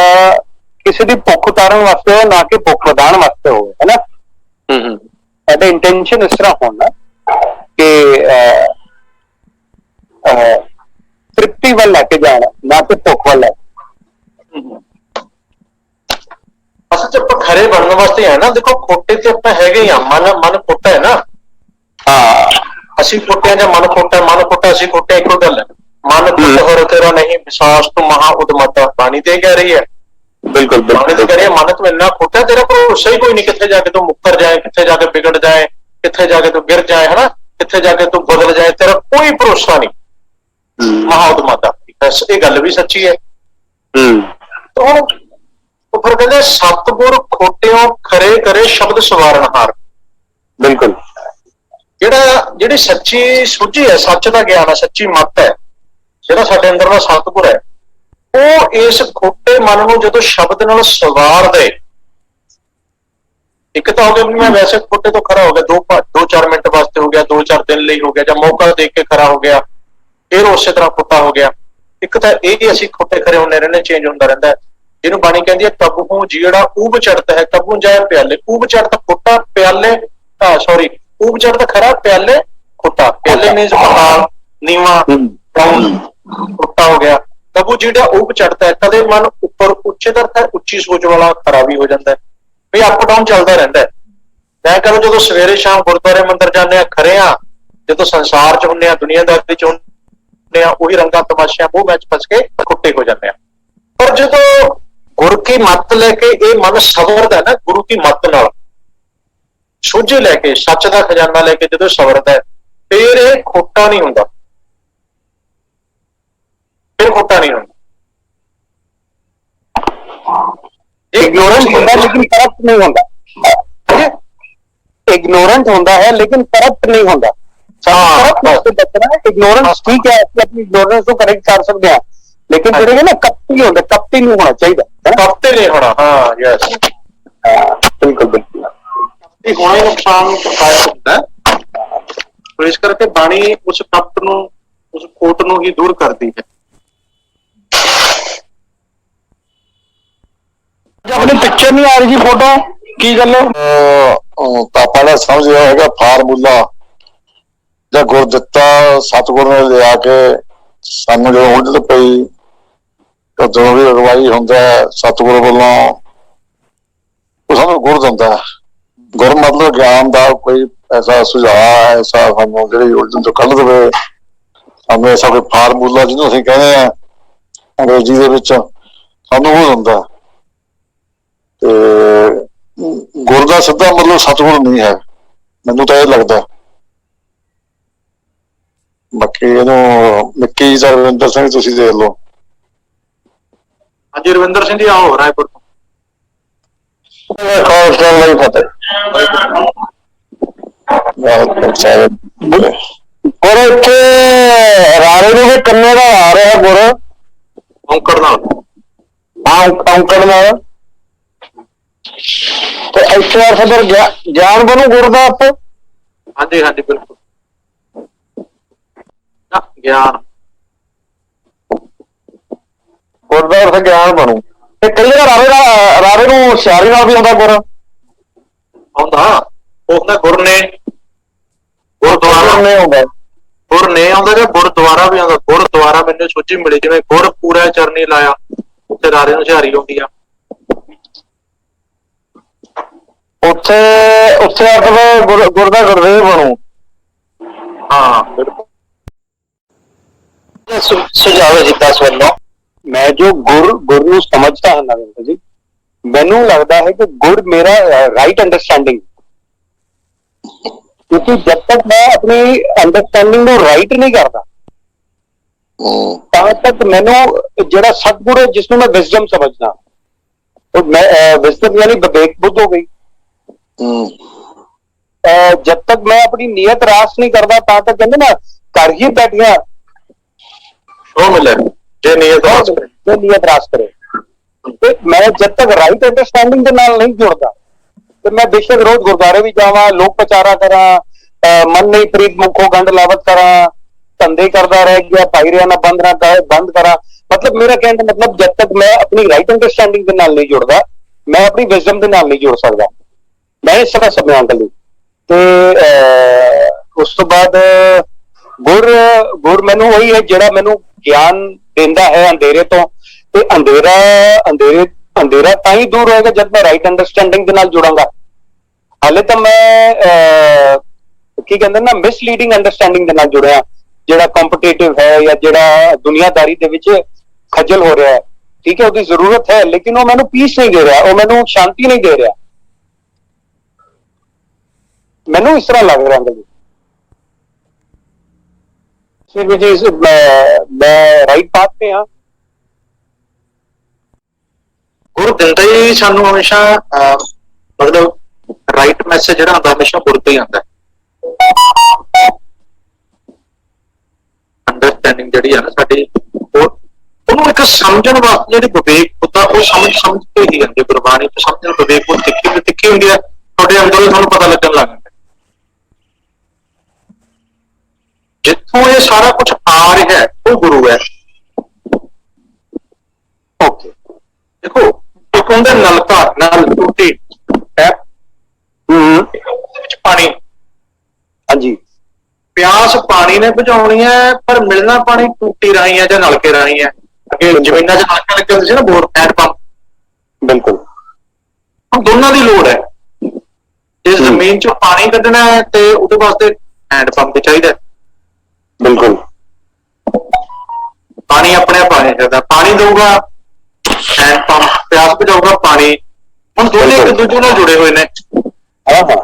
ਕਿਸੇ ਦੀ ਭੁੱਖ ਉਤਾਰਨ ਵਾਸਤੇ ਹੋ, ਨਾ ਕਿ ਭੁੱਖ ਵਧਾਉਣ ਵਾਸਤੇ ਹੋਵੇ, ਹੈ ਨਾ। ਸਾਡਾ ਇੰਟੈਂਸ਼ਨ ਇਸ ਤਰ੍ਹਾਂ ਹੋਣਾ ਕਿ ਤ੍ਰਿਪਤੀ ਵੱਲ ਲੈ ਕੇ ਜਾਣਾ, ਨਾ ਕਿ ਭੁੱਖ ਵੱਲ ਲੈ। ਅਸਲ ਚ ਆਪਾਂ ਖਰੇ ਬਣਨ ਵਾਸਤੇ ਹੈ ਨਾ। ਦੇਖੋ, ਖੋਟੇ ਤੇ ਆਪਾਂ ਹੈਗੇ ਹੀ ਆ, ਮਨ ਖੋਟਾ ਹੈ ਨਾ। ਹਾਂ, ਅਸੀਂ ਖੋਟੇ ਜਾਂ ਮਨ ਖੋਟਾ, ਮਨ ਖੋਟਾ ਅਸੀਂ ਖੋਟੇ, ਇੱਕੋ ਗੱਲ ਹੈ। ਮਨ ਖੋਟਾ ਹੋਰ ਤੇਰਾ ਨਹੀਂ ਵਿਸ਼ਵਾਸ ਤੋਂ ਮਹਾ ਉਦਮਤਾ, ਬਾਣੀ ਤੇ ਕਹਿ ਰਹੀ ਹੈ। ਬਿਲਕੁਲ ਬਾਣੀ ਤੇ ਕਹਿ ਰਹੀ ਹੈ, ਮਨ ਤੂੰ ਇੰਨਾ ਖੋਟਾ, ਤੇਰਾ ਭਰੋਸਾ ਹੀ ਕੋਈ ਨਹੀਂ। ਕਿੱਥੇ ਜਾ ਕੇ ਤੂੰ ਮੁੱਕਰ ਜਾਏ, ਕਿੱਥੇ ਜਾ ਕੇ ਵਿਗੜ ਜਾਏ, ਕਿੱਥੇ ਜਾ ਕੇ ਤੂੰ ਗਿਰ ਜਾਏ, ਹਨਾ, ਕਿੱਥੇ ਜਾ ਕੇ ਤੂੰ ਬਦਲ ਜਾਏ, ਤੇਰਾ ਕੋਈ ਭਰੋਸਾ ਨਹੀਂ। ਮਹਾ ਉਦਮਤਾ, ਇਹ ਗੱਲ ਵੀ ਸੱਚੀ ਹੈ। ਹੁਣ ਉਹ ਫਿਰ ਕਹਿੰਦੇ ਸਤਿਗੁਰ ਖੋਟਿਓ ਖਰੇ ਕਰੇ ਸ਼ਬਦ ਸਵਾਰਨਹਾਰ। ਬਿਲਕੁਲ, ਜਿਹੜੀ ਸੱਚੀ ਸੁਝੀ ਹੈ, ਸੱਚ ਦਾ ਗਿਆਨ ਹੈ, ਸੱਚੀ ਮੱਤ ਹੈ, ਜਿਹੜਾ ਸਾਡੇ ਅੰਦਰ ਦਾ ਸਤਿਗੁਰ ਹੈ, ਉਹ ਇਸ ਖੋਟੇ ਮਨ ਨੂੰ ਜਦੋਂ ਸ਼ਬਦ ਨਾਲ ਸਵਾਰ ਦੇ। ਇੱਕ ਤਾਂ ਹੋ ਗਿਆ ਵੀ ਮੈਂ ਵੈਸੇ ਖੋਟੇ ਤੋਂ ਖਰਾ ਹੋ ਗਿਆ, 2-4 ਮਿੰਟ ਵਾਸਤੇ ਹੋ ਗਿਆ, 2-4 ਦਿਨ ਲਈ ਹੋ ਗਿਆ, ਜਾਂ ਮੌਕਾ ਦੇਖ ਕੇ ਖਰਾ ਹੋ ਗਿਆ, ਫਿਰ ਉਸੇ ਤਰ੍ਹਾਂ ਖੋਟਾ ਹੋ ਗਿਆ। ਇੱਕ ਤਾਂ ਇਹ ਅਸੀਂ ਖੋਟੇ ਖਰੇ ਹੁੰਦੇ ਰਹਿੰਦੇ, ਚੇਂਜ ਹੁੰਦਾ ਰਹਿੰਦਾ। ਜਿਹਨੂੰ ਬਾਣੀ ਕਹਿੰਦੀ ਹੈ ਕਬਹੂ ਜਿਹੜਾ ਊਬ ਚੜ੍ਹਦਾ ਹੈ, ਕਬੂ ਜਾਏ ਪਿਆਲੇ। ਊਬ ਚੜ੍ਹਦਾ ਖੋਟਾ, ਪਿਆਲੇ ਊਬ ਚੜ੍ਹਦਾ ਖਰਾ, ਪਿਆਲੇ ਖੋਟਾ। ਪਿਆਲੇ ਮੀਨਸ ਪਹਾੜ, ਨੀਵਾਂ, ਖੋਟਾ ਹੋ ਗਿਆ। ਕਬੂ ਜਿਹੜਾ ਊਬ ਚੜ੍ਹਦਾ ਹੈ, ਕਦੇ ਮਨ ਉੱਪਰ ਉੱਚੇ ਤਰ੍ਹਾਂ ਉੱਚੀ ਸੋਚ ਵਾਲਾ ਖਰਾ ਵੀ ਹੋ ਜਾਂਦਾ ਹੈ। ਵੀ ਅਪ ਡਾਊਨ ਚੱਲਦਾ ਰਹਿੰਦਾ ਹੈ। ਮੈਂ ਕਹਾਂ ਜਦੋਂ ਸਵੇਰੇ ਸ਼ਾਮ ਗੁਰਦੁਆਰੇ ਮੰਦਿਰ ਜਾਂਦੇ ਆ ਖਰੇ ਆ, ਜਦੋਂ ਸੰਸਾਰ ਚ ਹੁੰਦੇ ਆ, ਦੁਨੀਆਦਾਰੀ ਚ ਹੁੰਦੇ ਆ, ਉਹੀ ਰੰਗਾਂ ਤਮਾਸ਼ਿਆਂ ਮੂੰਹ ਵਿੱਚ ਫਸ ਕੇ ਖੁੱਟੇ ਹੋ ਜਾਂਦੇ ਆ। ਪਰ ਜਦੋਂ ਗੁਰ ਕੀ ਮੱਤ ਲੈ ਕੇ ਇਹ ਮਨ ਸਵਰਦਾ ਨਾ, ਗੁਰੂ ਕੀ ਮੱਤ ਨਾਲ ਸੋਝੇ ਲੈ ਕੇ, ਸੱਚ ਦਾ ਖਜ਼ਾਨਾ ਲੈ ਕੇ ਜਦੋਂ ਸਵਰਦਾ ਹੈ, ਫਿਰ ਇਹ ਖੋਟਾ ਨਹੀਂ ਹੁੰਦਾ। ਫਿਰ ਖੋਟਾ ਨਹੀਂ ਹੁੰਦਾ। ਇਗਨੋਰੈਂਟ ਹੁੰਦਾ ਲੇਕਿਨ ਕਰਪਟ ਨਹੀਂ ਹੁੰਦਾ। ਇਗਨੋਰੈਂਟ ਹੁੰਦਾ ਹੈ ਲੇਕਿਨ ਕਰਪਟ ਨਹੀਂ ਹੁੰਦਾ। ਇਗਨੋਰੈਂਸ ਠੀਕ ਹੈ, ਅਸੀਂ ਆਪਣੀ ਇਗਨੋਰੈਂਸ ਨੂੰ ਕਰੈਕਟ ਕਰ ਸਕਦੇ ਹਾਂ, ਲੇਕਿਨ ਜਿਹੜੇ ਨਾ ਕਪਟੀ ਹੁੰਦੇ, ਕਪਟੀ ਨਹੀਂ ਹੋਣਾ ਚਾਹੀਦਾ। ਕਪਟੀ ਨਹੀਂ ਹੋਣਾ। ਹਾਂ, ਯੈਸ, ਬਿਲਕੁਲ ਬਿਲਕੁਲ। ਇਹ ਹੋਣਾ ਹੀ ਨੁਕਸਾਨ ਹੁੰਦਾ। ਇਸ ਕਰਕੇ ਬਾਣੀ ਉਸ ਕਪਟ ਨੂੰ, ਉਸ ਖੋਟ ਨੂੰ ਹੀ ਦੂਰ ਕਰਦੀ ਹੈ। ਆਪਣੀ ਪਿਕਚਰ ਨਹੀਂ ਆ ਰਹੀ ਜੀ, ਫੋਟੋ ਕੀ ਗੱਲ ਹੈ? ਪਾਪਾ ਨੇ ਸਮਝ ਲਿਆ ਹੈਗਾ ਫਾਰਮੂਲਾ ਜਾਂ ਗੁਰ ਦਿੱਤਾ ਸਤਿਗੁਰ ਨੇ ਲਿਆ ਕੇ ਸਾਨੂੰ ਜਦੋਂ ਉਲਝ ਪਈ, ਜਦੋਂ ਵੀ ਅਗਵਾਈ ਹੁੰਦਾ ਸਤਿਗੁਰ ਵੱਲੋਂ, ਉਹ ਸਾਨੂੰ ਗੁਰ ਦਿੰਦਾ ਹੈ। ਗੁਰ ਮਤਲਬ ਗਿਆਨ ਦਾ ਕੋਈ ਐਸਾ ਸੁਝਾਅ, ਐਸਾ ਸਾਨੂੰ ਜਿਹੜੀ ਉਲਝਣ ਤੋਂ ਕੱਢ ਦੇਵੇ, ਸਾਨੂੰ ਐਸਾ ਕੋਈ ਫਾਰਮੂਲਾ ਜਿਹਨੂੰ ਅਸੀਂ ਕਹਿੰਦੇ ਆ ਅੰਗਰੇਜ਼ੀ ਦੇ ਵਿੱਚ, ਸਾਨੂੰ ਉਹ ਦਿੰਦਾ। ਤੇ ਗੁਰ ਦਾ ਸਿੱਧਾ ਮਤਲਬ ਸਤਿਗੁਰ ਨਹੀਂ ਹੈ, ਮੈਨੂੰ ਤਾਂ ਇਹ ਲੱਗਦਾ। ਬਾਕੀ ਇਹਨੂੰ ਨਿੱਕੀ ਜਾਂ ਰਵਿੰਦਰ ਸਿੰਘ ਤੁਸੀਂ ਦੇਖ ਲਓ। ਹਾਂਜੀ, ਰਵਿੰਦਰ ਸਿੰਘ ਜੀ ਆਓ ਰਾਏਪੁਰ ਤੋਂ। ਗੁਰ ਇੱਥੇ ਰਾਰੇ ਨੂੰ ਵੀ ਕੰਨੇ ਦਾ ਆ ਰਿਹਾ ਗੁਰ ਔਂਕੜ ਨਾਲ। ਔਂਕੜ ਨਾਲ, ਤੇ ਇੱਥੇ ਆ ਫਿਰ ਗਿਆਨ ਬਣੂ ਗੁਰ ਦਾ ਆਪ। ਹਾਂਜੀ ਹਾਂਜੀ ਬਿਲਕੁਲ, ਗਿਆਨ ਗੁਰ ਦਾ ਅਰਥ ਗਿਆਨ ਬਣੂ। ਤੇ ਕਈ ਵਾਰ ਰਾਰੇ ਨੂੰ ਸਿਆਰੀ ਨਾਲ ਵੀ ਆਉਂਦਾ ਗੁਰ। ਆਉਂਦਾ, ਉਹਦਾ ਗੁਰ ਨੇ, ਗੁਰਦੁਆਰਾ ਨਹੀਂ ਆਉਂਦਾ, ਗੁਰ ਨੇ ਆਉਂਦਾ ਜਾਂ ਗੁਰਦੁਆਰਾ ਵੀ ਆਉਂਦਾ। ਗੁਰਦੁਆਰਾ ਮੈਨੂੰ ਸੋਚੀ ਮਿਲੀ, ਜਿਵੇਂ ਗੁਰ ਪੂਰਾ ਚਰਨੀ ਲਾਇਆ, ਉੱਥੇ ਰਾਰੇ ਨੂੰ ਸਿਹਾਰੀ ਆਉਂਦੀ ਆ। ਉੱਥੇ ਅਰਥ ਗੁਰ ਦਾ ਗੁਰਦੇਵ ਬਣੂ। ਹਾਂ ਬਿਲਕੁਲ। ਸੁਝਾਅ ਹੈ ਜੀ 10 ਵੱਲੋਂ। ਮੈਂ ਜੋ ਗੁਰ ਨੂੰ ਸਮਝਦਾ ਹਾਂ ਨਰਿੰਦਰ ਜੀ, ਮੈਨੂੰ ਲੱਗਦਾ ਹੈ ਕਿ ਗੁਰ ਮੇਰਾ ਰਾਈਟ ਅੰਡਰਸਟੈਂਡਿੰਗ, ਕਿਉਂਕਿ ਜਦ ਤੱਕ ਮੈਂ ਆਪਣੀ ਅੰਡਰਸਟੈਂਡਿੰਗ ਨੂੰ ਰਾਈਟ ਨਹੀਂ ਕਰਦਾ ਤਾਂ ਤੱਕ ਮੈਨੂੰ ਜਿਹੜਾ ਸਤਿਗੁਰ ਹੈ ਜਿਸਨੂੰ ਮੈਂ ਵਿਜ਼ਡਮ ਸਮਝਦਾ, ਉਹ ਮੈਂ ਵਿਜ਼ਡਮ ਯਾਨੀ ਵਿਵੇਕ ਬੁੱਧ ਹੋ ਗਈ। ਜਦ ਤੱਕ ਮੈਂ ਆਪਣੀ ਨੀਅਤ ਰਾਸ ਨਹੀਂ ਕਰਦਾ ਤਾਂ ਤੱਕ ਕਹਿੰਦੇ ਨਾ ਘਰ ਹੀ ਬੈਠਿਆ ਉਹ ਮਿਲੇ ਜੇ ਨੀਅਤ ਰਾਸ ਕਰੇ। ਤੇ ਮੈਂ ਜਦ ਤੱਕ ਰਾਈਟ ਅੰਡਰਸਟੈਂਡਿੰਗ ਦੇ ਨਾਲ ਨਹੀਂ ਜੁੜਦਾ ਤੇ ਮੈਂ ਬੇਸ਼ੱਕ ਰੋਜ਼ ਗੁਰਦੁਆਰੇ ਵੀ ਜਾਵਾਂ, ਲੋਕ ਪ੍ਰਚਾਰਾ ਕਰਾਂ, ਮਨ ਨਹੀਂ ਪ੍ਰੀਤ ਮੁਖੋ ਗੰਢ ਲਾਵਤ ਕਰਾਂ, ਧੰਦੇ ਕਰਦਾ ਰਹਿ ਗਿਆ, ਭਾਈ ਰਿਆ ਨਾ ਬੰਦ ਕਰਾਂ। ਮਤਲਬ ਮੇਰਾ ਕਹਿਣ ਦਾ ਮਤਲਬ ਜਦ ਤੱਕ ਮੈਂ ਆਪਣੀ ਰਾਈਟ ਅੰਡਰਸਟੈਂਡਿੰਗ ਦੇ ਨਾਲ ਨਹੀਂ ਜੁੜਦਾ, ਮੈਂ ਆਪਣੀ ਵਿਜ਼ਡਮ ਦੇ ਨਾਲ ਨਹੀਂ ਜੁੜ ਸਕਦਾ। ਮੈਂ ਇਸ ਤਰ੍ਹਾਂ ਸਮਝਾਂ ਅੰਕਲ ਜੀ। ਤੇ ਉਸ ਤੋਂ ਬਾਅਦ ਗੁਰ ਮੈਨੂੰ ਉਹੀ ਹੈ ਜਿਹੜਾ ਮੈਨੂੰ ਗਿਆਨ ਦਿੰਦਾ ਹੈ ਅੰਧੇਰੇ ਤੋਂ। ਤੇ ਅੰਧੇਰਾ ਤਾਂ ਹੀ ਦੂਰ ਹੋਏਗਾ ਜਦ ਮੈਂ ਰਾਈਟ ਅੰਡਰਸਟੈਂਡਿੰਗ ਦੇ ਨਾਲ ਜੁੜਾਂਗਾ। ਹਾਲੇ ਤਾਂ ਮੈਂ ਕੀ ਕਹਿੰਦੇ ਨਾ ਮਿਸਲੀਡਿੰਗ ਅੰਡਰਸਟੈਂਡਿੰਗ ਦੇ ਨਾਲ ਜੁੜਿਆ, ਜਿਹੜਾ ਕੰਪੀਟੀਟਿਵ ਹੈ ਜਾਂ ਜਿਹੜਾ ਦੁਨੀਆਦਾਰੀ ਦੇ ਵਿੱਚ ਖੱਜਲ ਹੋ ਰਿਹਾ ਹੈ। ਠੀਕ ਹੈ, ਉਹਦੀ ਜ਼ਰੂਰਤ ਹੈ, ਲੇਕਿਨ ਉਹ ਮੈਨੂੰ ਪੀਸ ਨਹੀਂ ਦੇ ਰਿਹਾ, ਉਹ ਮੈਨੂੰ ਸ਼ਾਂਤੀ ਨਹੀਂ ਦੇ ਰਿਹਾ। ਮੈਨੂੰ ਇਸ ਤਰ੍ਹਾਂ ਲੱਗ ਰਿਹਾ ਜੀ ਮੈਂ ਰਾਈਟ ਪਾਥ ਤੇ ਹਾਂ। ਗੁਰ ਦਿੰਦਾ ਹੀ ਸਾਨੂੰ ਹਮੇਸ਼ਾ ਮਤਲਬ ਰਾਈਟ ਮੈਸੇਜ ਜਿਹੜਾ ਆਉਂਦਾ ਹਮੇਸ਼ਾ ਗੁਰ ਤੋਂ ਹੀ ਆਉਂਦਾ। ਅੰਡਰਸਟੈਂਡਿੰਗ ਜਿਹੜੀ ਆ ਨਾ ਸਾਡੀ, ਉਹਨੂੰ ਇੱਕ ਸਮਝਣ ਵਾਸਤੇ ਜਿਹੜੀ ਵਿਵੇਕ ਬੁੱਧਾ ਉਹ ਸਮਝ ਕੇ ਹੀ ਜਾਂਦੀ ਗੁਰਬਾਣੀ ਤੋਂ। ਸਮਝਣ ਵਿਵੇਕ ਬੁੱਧ ਤਿੱਖੀ ਹੁੰਦੀ ਹੈ, ਤੁਹਾਡੇ ਅੰਦਰੋਂ ਤੁਹਾਨੂੰ ਪਤਾ ਲੱਗਣ ਲੱਗ ਜਾਂਦਾ ਜਿੱਥੋਂ ਇਹ ਸਾਰਾ ਕੁਝ ਆ ਰਿਹਾ ਉਹ ਗੁਰੂ ਹੈ। ਓਕੇ, ਦੇਖੋ ਇੱਕ ਹੁੰਦਾ ਨਲਕਾ ਨਾਲ ਟੂਟੀ ਹੈ, ਉਹਦੇ ਵਿੱਚ ਪਾਣੀ। ਹਾਂਜੀ, ਪਿਆਸ ਪਾਣੀ ਨੇ ਬੁਝਾਉਣੀ ਹੈ, ਪਰ ਮਿਲਣਾ ਪਾਣੀ ਟੂਟੀ ਰਾਹੀਂ ਹੈ ਜਾਂ ਨਲਕੇ ਰਾਹੀਂ ਹੈ। ਅੱਗੇ ਜ਼ਮੀਨਾਂ 'ਚ ਨਲਕੇ ਲੱਗੇ ਹੁੰਦੇ ਸੀ ਨਾ, ਬੋਰ ਹੈਂਡ ਪੰਪ। ਬਿਲਕੁਲ, ਹੁਣ ਦੋਨਾਂ ਦੀ ਲੋੜ ਹੈ। ਜੇ ਜ਼ਮੀਨ 'ਚੋਂ ਪਾਣੀ ਕੱਢਣਾ ਹੈ ਤੇ ਉਹਦੇ ਵਾਸਤੇ ਹੈਂਡ ਪੰਪ ਵੀ ਚਾਹੀਦਾ। ਬਿਲਕੁਲ, ਪਾਣੀ ਆਪਣੇ ਆਪ ਆ ਨਹੀਂ ਸਕਦਾ, ਪਾਣੀ ਦਊਗਾ ਹੈਂਡ ਪੰਪ, ਪਿਆਸ ਬੁਝਾਊਗਾ ਪਾਣੀ। ਹੁਣ ਦੋਨੇ ਇੱਕ ਦੂਜੇ ਨਾਲ ਜੁੜੇ ਹੋਏ ਨੇ। ਹਾਂ ਹਾਂ,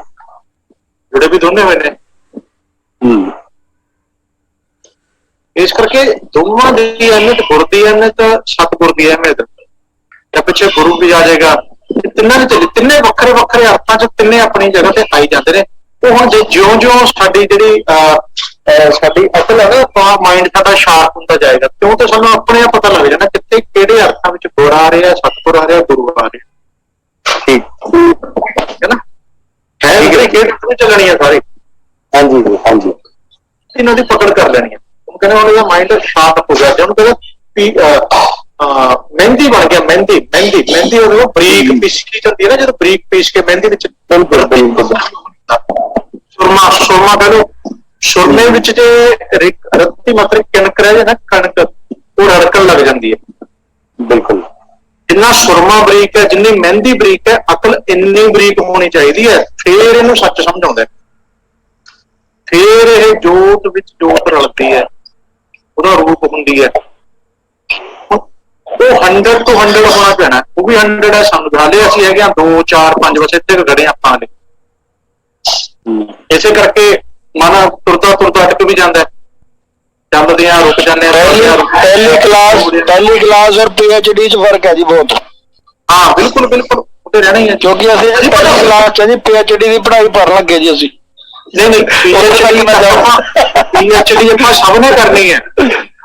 ਜੁੜੇ ਵੀ ਦੋਨੇ ਹੋਏ ਨੇ। ਇਸ ਕਰਕੇ ਦੋਵਾਂ ਦੀ ਅਹਿਮੀਅਤ, ਗੁਰ ਦੀ ਅਹਿਮੀਅਤ, ਸਤਿਗੁਰ ਦੀ ਅਹਿਮੀਅਤ, ਜਾਂ ਪਿੱਛੇ ਗੁਰੂ ਵੀ ਆ ਜਾਏਗਾ। ਤਿੰਨਾਂ ਦੇ ਚੱਲੇ, ਤਿੰਨੇ ਵੱਖਰੇ ਵੱਖਰੇ ਅਰਥਾਂ 'ਚ ਤਿੰਨੇ ਆਪਣੀ ਜਗ੍ਹਾ ਤੇ ਆਈ ਜਾਂਦੇ ਨੇ। ਉਹ ਹੁਣ ਜੇ ਜਿਉਂ ਸਾਡੀ ਜਿਹੜੀ ਸਾਡੀ ਅਕਲ ਹੈ ਨਾ, ਮਾਈਂਡ ਸਾਡਾ ਸ਼ਾਰਪ ਹੁੰਦਾ ਜਾਏਗਾ, ਕਿਉਂ ਤੇ ਸਾਨੂੰ ਆਪਣੇ ਆਪ ਪਤਾ ਲੱਗ ਜਾਣਾ ਕਿੱਥੇ ਕਿਹੜੇ ਅਰਥਾਂ ਵਿੱਚ ਗੁਰ ਆ ਰਿਹਾ, ਸਤਿਗੁਰ ਆ ਰਿਹਾ, ਗੁਰੂ ਆ ਰਿਹਾ। ਠੀਕ ਹੈ ਨਾ, ਹੈ ਕਿਹੜੇ ਵਿੱਚ ਚੱਲਣੀ ਹੈ ਸਾਰੇ। ਹਾਂਜੀ ਹਾਂਜੀ, ਇਹਨਾਂ ਦੀ ਪਕੜ ਕਰ ਲੈਣੀ ਹੈ। ਉਹਨੂੰ ਕਹਿੰਦੇ ਹੁਣ ਇਹਦਾ ਮਾਈਂਡ ਸ਼ਾਰਪ ਹੋ ਗਿਆ, ਉਹਨੂੰ ਕਹਿੰਦਾ ਮਹਿੰਦੀ ਬਣ ਗਿਆ। ਮਹਿੰਦੀ ਉਹ ਬਰੀਕ ਪੀਸੀ ਜਾਂਦੀ ਹੈ ਨਾ, ਜਦੋਂ ਬਰੀਕ ਪੀਸ ਕੇ ਮਹਿੰਦੀ ਵਿੱਚ ਸੁਰਮਾ ਕਹਿ ਲਓ। ਸੁਰਮੇ ਵਿੱਚ ਜੇ ਰੱਤੀ ਮਾਤਰ ਕਣਕ ਰਹਿ ਜਾਏ ਨਾ, ਕਣਕ ਉਹ ਰੜਕਣ ਲੱਗ ਜਾਂਦੀ ਹੈ। ਬਿਲਕੁਲ, ਜਿੰਨਾ ਸੁਰਮਾ ਬਰੀਕ ਹੈ, ਜਿੰਨੀ ਮਹਿੰਦੀ ਬਰੀਕ ਹੈ, ਅਕਲ ਇੰਨੀ ਬਰੀਕ ਹੋਣੀ ਚਾਹੀਦੀ ਹੈ, ਫੇਰ ਇਹਨੂੰ ਸੱਚ ਸਮਝ ਆਉਂਦਾ ਹੈ। ਫੇਰ ਇਹ ਜੋਤ ਵਿੱਚ ਜੋਤ ਰਲਦੀ ਹੈ, ਉਹਦਾ ਰੂਪ ਹੁੰਦੀ ਹੈ। ਉਹ 100 ਤੋਂ 100 ਹੋਣਾ ਪੈਣਾ, ਉਹ ਵੀ 100 ਹੈ। ਸਾਨੂੰ ਹਾਲੇ ਅਸੀਂ ਹੈਗੇ ਆ 2 4 5 ਬਸ ਇੱਥੇ ਖੜੇ ਆਪਾਂ ਹਾਲੇ। ਇਸੇ ਕਰਕੇ ਮਨ ਤੁਰਦਾ ਤੁਰਦਾ ਅਟਕ ਵੀ ਜਾਂਦਾ ਹੈ, ਚੱਲਦੇ ਆ ਰੁਕ ਜਾਂਦੇ ਆ। ਪਹਿਲੀ ਕਲਾਸ ਔਰ PhD ਚ ਫਰਕ ਹੈ ਜੀ ਬਹੁਤ। ਹਾਂ ਬਿਲਕੁਲ ਬਿਲਕੁਲ, ਉੱਤੇ ਰਹਿਣਾ ਹੀ ਹੈ, ਕਿਉਂਕਿ ਅਸੀਂ ਪਹਿਲੀ ਕਲਾਸ ਚ ਜੀ PhD ਦੀ ਪੜ੍ਹਾਈ ਭਰਨ ਲੱਗੇ ਜੀ ਅਸੀਂ। ਨਹੀਂ PhD ਆਪਾਂ ਸਭ ਨੇ ਕਰਨੀ ਹੈ।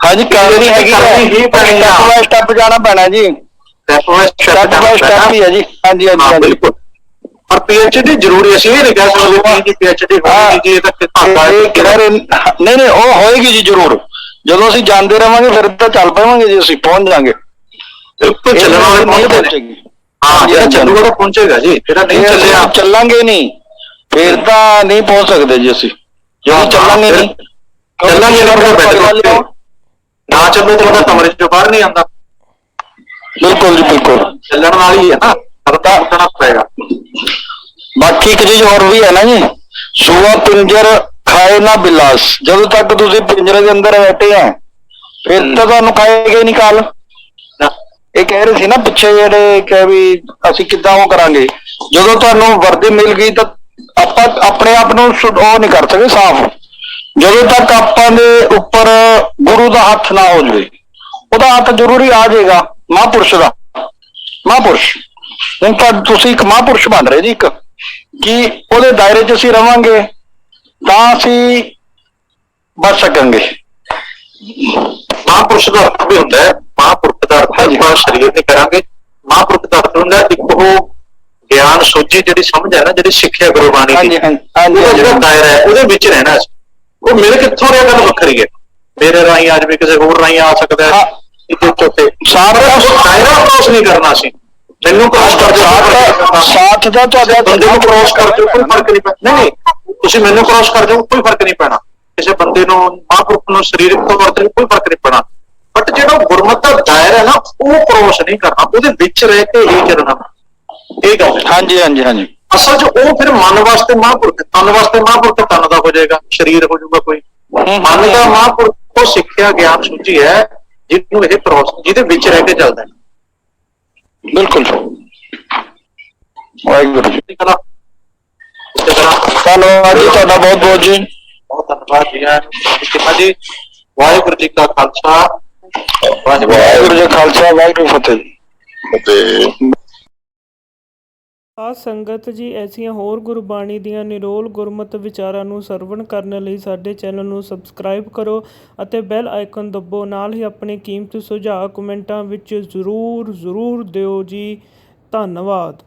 ਹਾਂਜੀ ਕਰਨੀ ਹੈਗੀ, ਸਟੈਪ ਜਾਣਾ ਪੈਣਾ ਜੀ, ਸਟੈਪ ਹੀ ਹੈ ਜੀ। ਹਾਂਜੀ ਹਾਂਜੀ ਬਿਲਕੁਲ। ਪਰ PhD ਜ਼ਰੂਰੀ, ਅਸੀਂ ਇਹ ਨਹੀਂ ਕਹਿ ਸਕਦੇ ਕਿ PhD ਹੋਣੀ ਜੀ, ਇਹ ਤਾਂ ਨਹੀਂ ਨਹੀਂ ਉਹ ਹੋਏਗੀ ਜੀ ਜ਼ਰੂਰ। ਜਦੋਂ ਅਸੀਂ ਜਾਂਦੇ ਰਵਾਂਗੇ ਫਿਰ ਤਾਂ ਚੱਲ ਪਵਾਂਗੇ ਜੀ, ਅਸੀਂ ਪਹੁੰਚ ਜਾਵਾਂਗੇ। ਬਿਲਕੁਲ ਚੱਲਣ ਵਾਲੇ ਪਹੁੰਚੇਗੀ। ਹਾਂ ਜਿਹੜਾ ਚੱਲੂਗਾ ਤਾਂ ਪਹੁੰਚੇਗਾ ਜੀ, ਜਿਹੜਾ ਨਹੀਂ ਚੱਲਿਆ ਚੱਲਾਂਗੇ ਨਹੀਂ ਫਿਰ ਤਾਂ ਨਹੀਂ ਪਹੁੰਚ ਸਕਦੇ ਜੀ ਅਸੀਂ। ਜਦੋਂ ਚੱਲਾਂਗੇ ਨਹੀਂ ਨਾ ਚੱਲੋ ਤਾਂ ਉਹਦਾ ਕਮਰੇ ਚੋਂ ਬਾਹਰ ਨਹੀਂ ਆਉਂਦਾ। ਬਿਲਕੁਲ ਜੀ ਬਿਲਕੁਲ, ਚੱਲਣ ਨਾਲ ਹੀ ਹੈ ਨਾ, ਕਰਦਾ ਉੱਠਣਾ ਪਏਗਾ। ਬਾਕੀ ਇੱਕ ਚੀਜ਼ ਹੋਰ ਵੀ ਹੈ ਨਾ ਜੀ, ਸੂਆ ਪਿੰਜਰ ਖਾਏ ਨਾ ਬਿਲਾਸ। ਜਦੋਂ ਤੱਕ ਤੁਸੀਂ ਪਿੰਜਰੇ ਦੇ ਅੰਦਰ ਬੈਠੇ ਆ ਫਿਰ ਤਾਂ ਤੁਹਾਨੂੰ ਖਾਏਗਾ ਹੀ ਨਹੀਂ ਕਾਲ। ਇਹ ਕਹਿ ਰਹੇ ਸੀ ਨਾ ਪਿੱਛੇ ਜਿਹੜੇ ਕਿ ਵੀ ਅਸੀਂ ਕਿੱਦਾਂ ਉਹ ਕਰਾਂਗੇ, ਜਦੋਂ ਤੁਹਾਨੂੰ ਵਰਦੀ ਮਿਲ ਗਈ ਤਾਂ ਆਪਾਂ ਆਪਣੇ ਆਪ ਨੂੰ ਉਹ ਨਹੀਂ ਕਰ ਸਕਦੇ ਸਾਫ਼, ਜਦੋਂ ਤੱਕ ਆਪਾਂ ਦੇ ਉੱਪਰ ਗੁਰੂ ਦਾ ਹੱਥ ਨਾ ਹੋ ਜਾਵੇ। ਉਹਦਾ ਹੱਥ ਜ਼ਰੂਰੀ ਆ ਜਾਏਗਾ ਮਹਾਂਪੁਰਸ਼ ਦਾ। ਮਹਾਂਪੁਰਸ਼ ਹੁਣ ਤਾਂ ਤੁਸੀਂ ਇੱਕ ਮਹਾਂਪੁਰਸ਼ ਬਣ ਰਹੇ ਜੀ, ਇੱਕ ਕਿ ਉਹਦੇ ਦਾਇਰੇ 'ਚ ਅਸੀਂ ਰਵਾਂਗੇ ਤਾਂ ਅਸੀਂ ਬਚ ਸਕਾਂਗੇ। ਮਹਾਂਪੁਰਸ਼ ਦਾ ਅਰਥ ਵੀ ਹੁੰਦਾ ਹੈ, ਮਹਾਂਪੁਰਖ ਦਾ ਅਰਥ ਆਪਾਂ ਸਰੀਰ ਤੇ ਕਰਾਂਗੇ। ਮਹਾਂਪੁਰਖ ਦਾ ਅਰਥ ਹੁੰਦਾ ਇੱਕ ਉਹ ਗਿਆਨ ਸੋਝੀ ਜਿਹੜੀ ਸਮਝ ਹੈ ਨਾ, ਜਿਹੜੀ ਸਿੱਖਿਆ ਗੁਰਬਾਣੀ ਦੀ, ਉਹਦਾ ਜਿਹੜਾ ਦਾਇਰਾ ਹੈ ਉਹਦੇ ਵਿੱਚ ਰਹਿਣਾ। ਉਹ ਮਿਲ ਕਿੱਥੋਂ ਰਿਹਾ ਗੱਲ ਵੱਖਰੀ ਹੈ, ਮੇਰੇ ਰਾਹੀਂ ਆ ਜਾਵੇ, ਕਿਸੇ ਹੋਰ ਰਾਹੀਂ ਆ ਸਕਦਾ ਹੈ। ਸਾਰਾ ਦਾਇਰਾ ਕ੍ਰੋਸ ਨਹੀਂ ਕਰਨਾ ਸੀ। ਮੈਨੂੰ ਕ੍ਰੋਸ ਕਰ ਦਿਓ, ਸਾਥ ਦਾ ਤੁਹਾਡਾ ਬੰਦੇ ਨੂੰ ਕ੍ਰੋਸ ਕਰ ਦਿਓ, ਕੋਈ ਫਰਕ ਨਹੀਂ ਪੈਣਾ। ਨਹੀਂ ਤੁਸੀਂ ਮੈਨੂੰ ਕ੍ਰੋਸ ਕਰ ਦਿਓ, ਕੋਈ ਫਰਕ ਨਹੀਂ ਪੈਣਾ। ਕਿਸੇ ਬੰਦੇ ਨੂੰ ਮਹਾਂਪੁਰਖ ਨੂੰ ਸਰੀਰਕ ਤੌਰ ਤੇ ਕੋਈ ਫਰਕ ਨਹੀਂ ਪੈਣਾ। ਬਟ ਜਿਹੜਾ ਗੁਰਮਤਿ ਦਾ ਦਾਇਰਾ ਹੈ ਨਾ, ਉਹ ਕ੍ਰੋਸ ਨਹੀਂ ਕਰਨਾ, ਉਹਦੇ ਵਿੱਚ ਰਹਿ ਕੇ ਹੀ ਚੱਲਣਾ। ਇਹ ਗੱਲ ਹੈ। ਹਾਂਜੀ ਹਾਂਜੀ ਹਾਂਜੀ, ਅਸਲ 'ਚ ਉਹ ਫਿਰ ਮਨ ਵਾਸਤੇ ਮਹਾਂਪੁਰਖ, ਤਨ ਵਾਸਤੇ ਮਹਾਂਪੁਰਖ ਤਨ ਦਾ ਹੋ ਜਾਏਗਾ, ਸਰੀਰ ਹੋ ਜਾਊਗਾ ਕੋਈ। ਮਨ ਦਾ ਮਹਾਂਪੁਰਖ ਉਹ ਸਿੱਖਿਆ ਗਿਆਨ ਸੂਝੀ ਹੈ ਜਿਹਨੂੰ ਇਹ ਕ੍ਰੋਸ, ਜਿਹਦੇ ਵਿੱਚ ਰਹਿ ਕੇ ਚੱਲਦਾ ਹੈ। ਬਿਲਕੁਲ। ਵਾਹਿਗੁਰੂ ਜੀ ਧੰਨਵਾਦ ਜੀ ਤੁਹਾਡਾ, ਬਹੁਤ ਬਹੁਤ ਜੀ, ਬਹੁਤ ਧੰਨਵਾਦ ਜੀ। ਵਾਹਿਗੁਰੂ ਜੀ ਕਾ ਖਾਲਸਾ, ਵਾਹਿਗੁਰੂ ਜੀ ਖਾਲਸਾ, ਵਾਹਿਗੁਰੂ ਫਤਿਹ ਜੀ। ਸਾਧ ਸੰਗਤ ਜੀ, ਐਸੀਆਂ ਹੋਰ ਗੁਰਬਾਣੀ ਦੀਆਂ ਨਿਰੋਲ ਗੁਰਮਤਿ ਵਿਚਾਰਾਂ ਨੂੰ ਸਰਵਣ ਕਰਨ ਲਈ ਸਾਡੇ ਚੈਨਲ ਨੂੰ ਸਬਸਕ੍ਰਾਈਬ ਕਰੋ ਅਤੇ ਬੈਲ ਆਈਕਨ ਦੱਬੋ। ਨਾਲ ਹੀ ਆਪਣੇ ਕੀਮਤੀ ਸੁਝਾਅ ਕਮੈਂਟਾਂ ਵਿੱਚ ਜ਼ਰੂਰ ਦਿਓ ਜੀ। ਧੰਨਵਾਦ।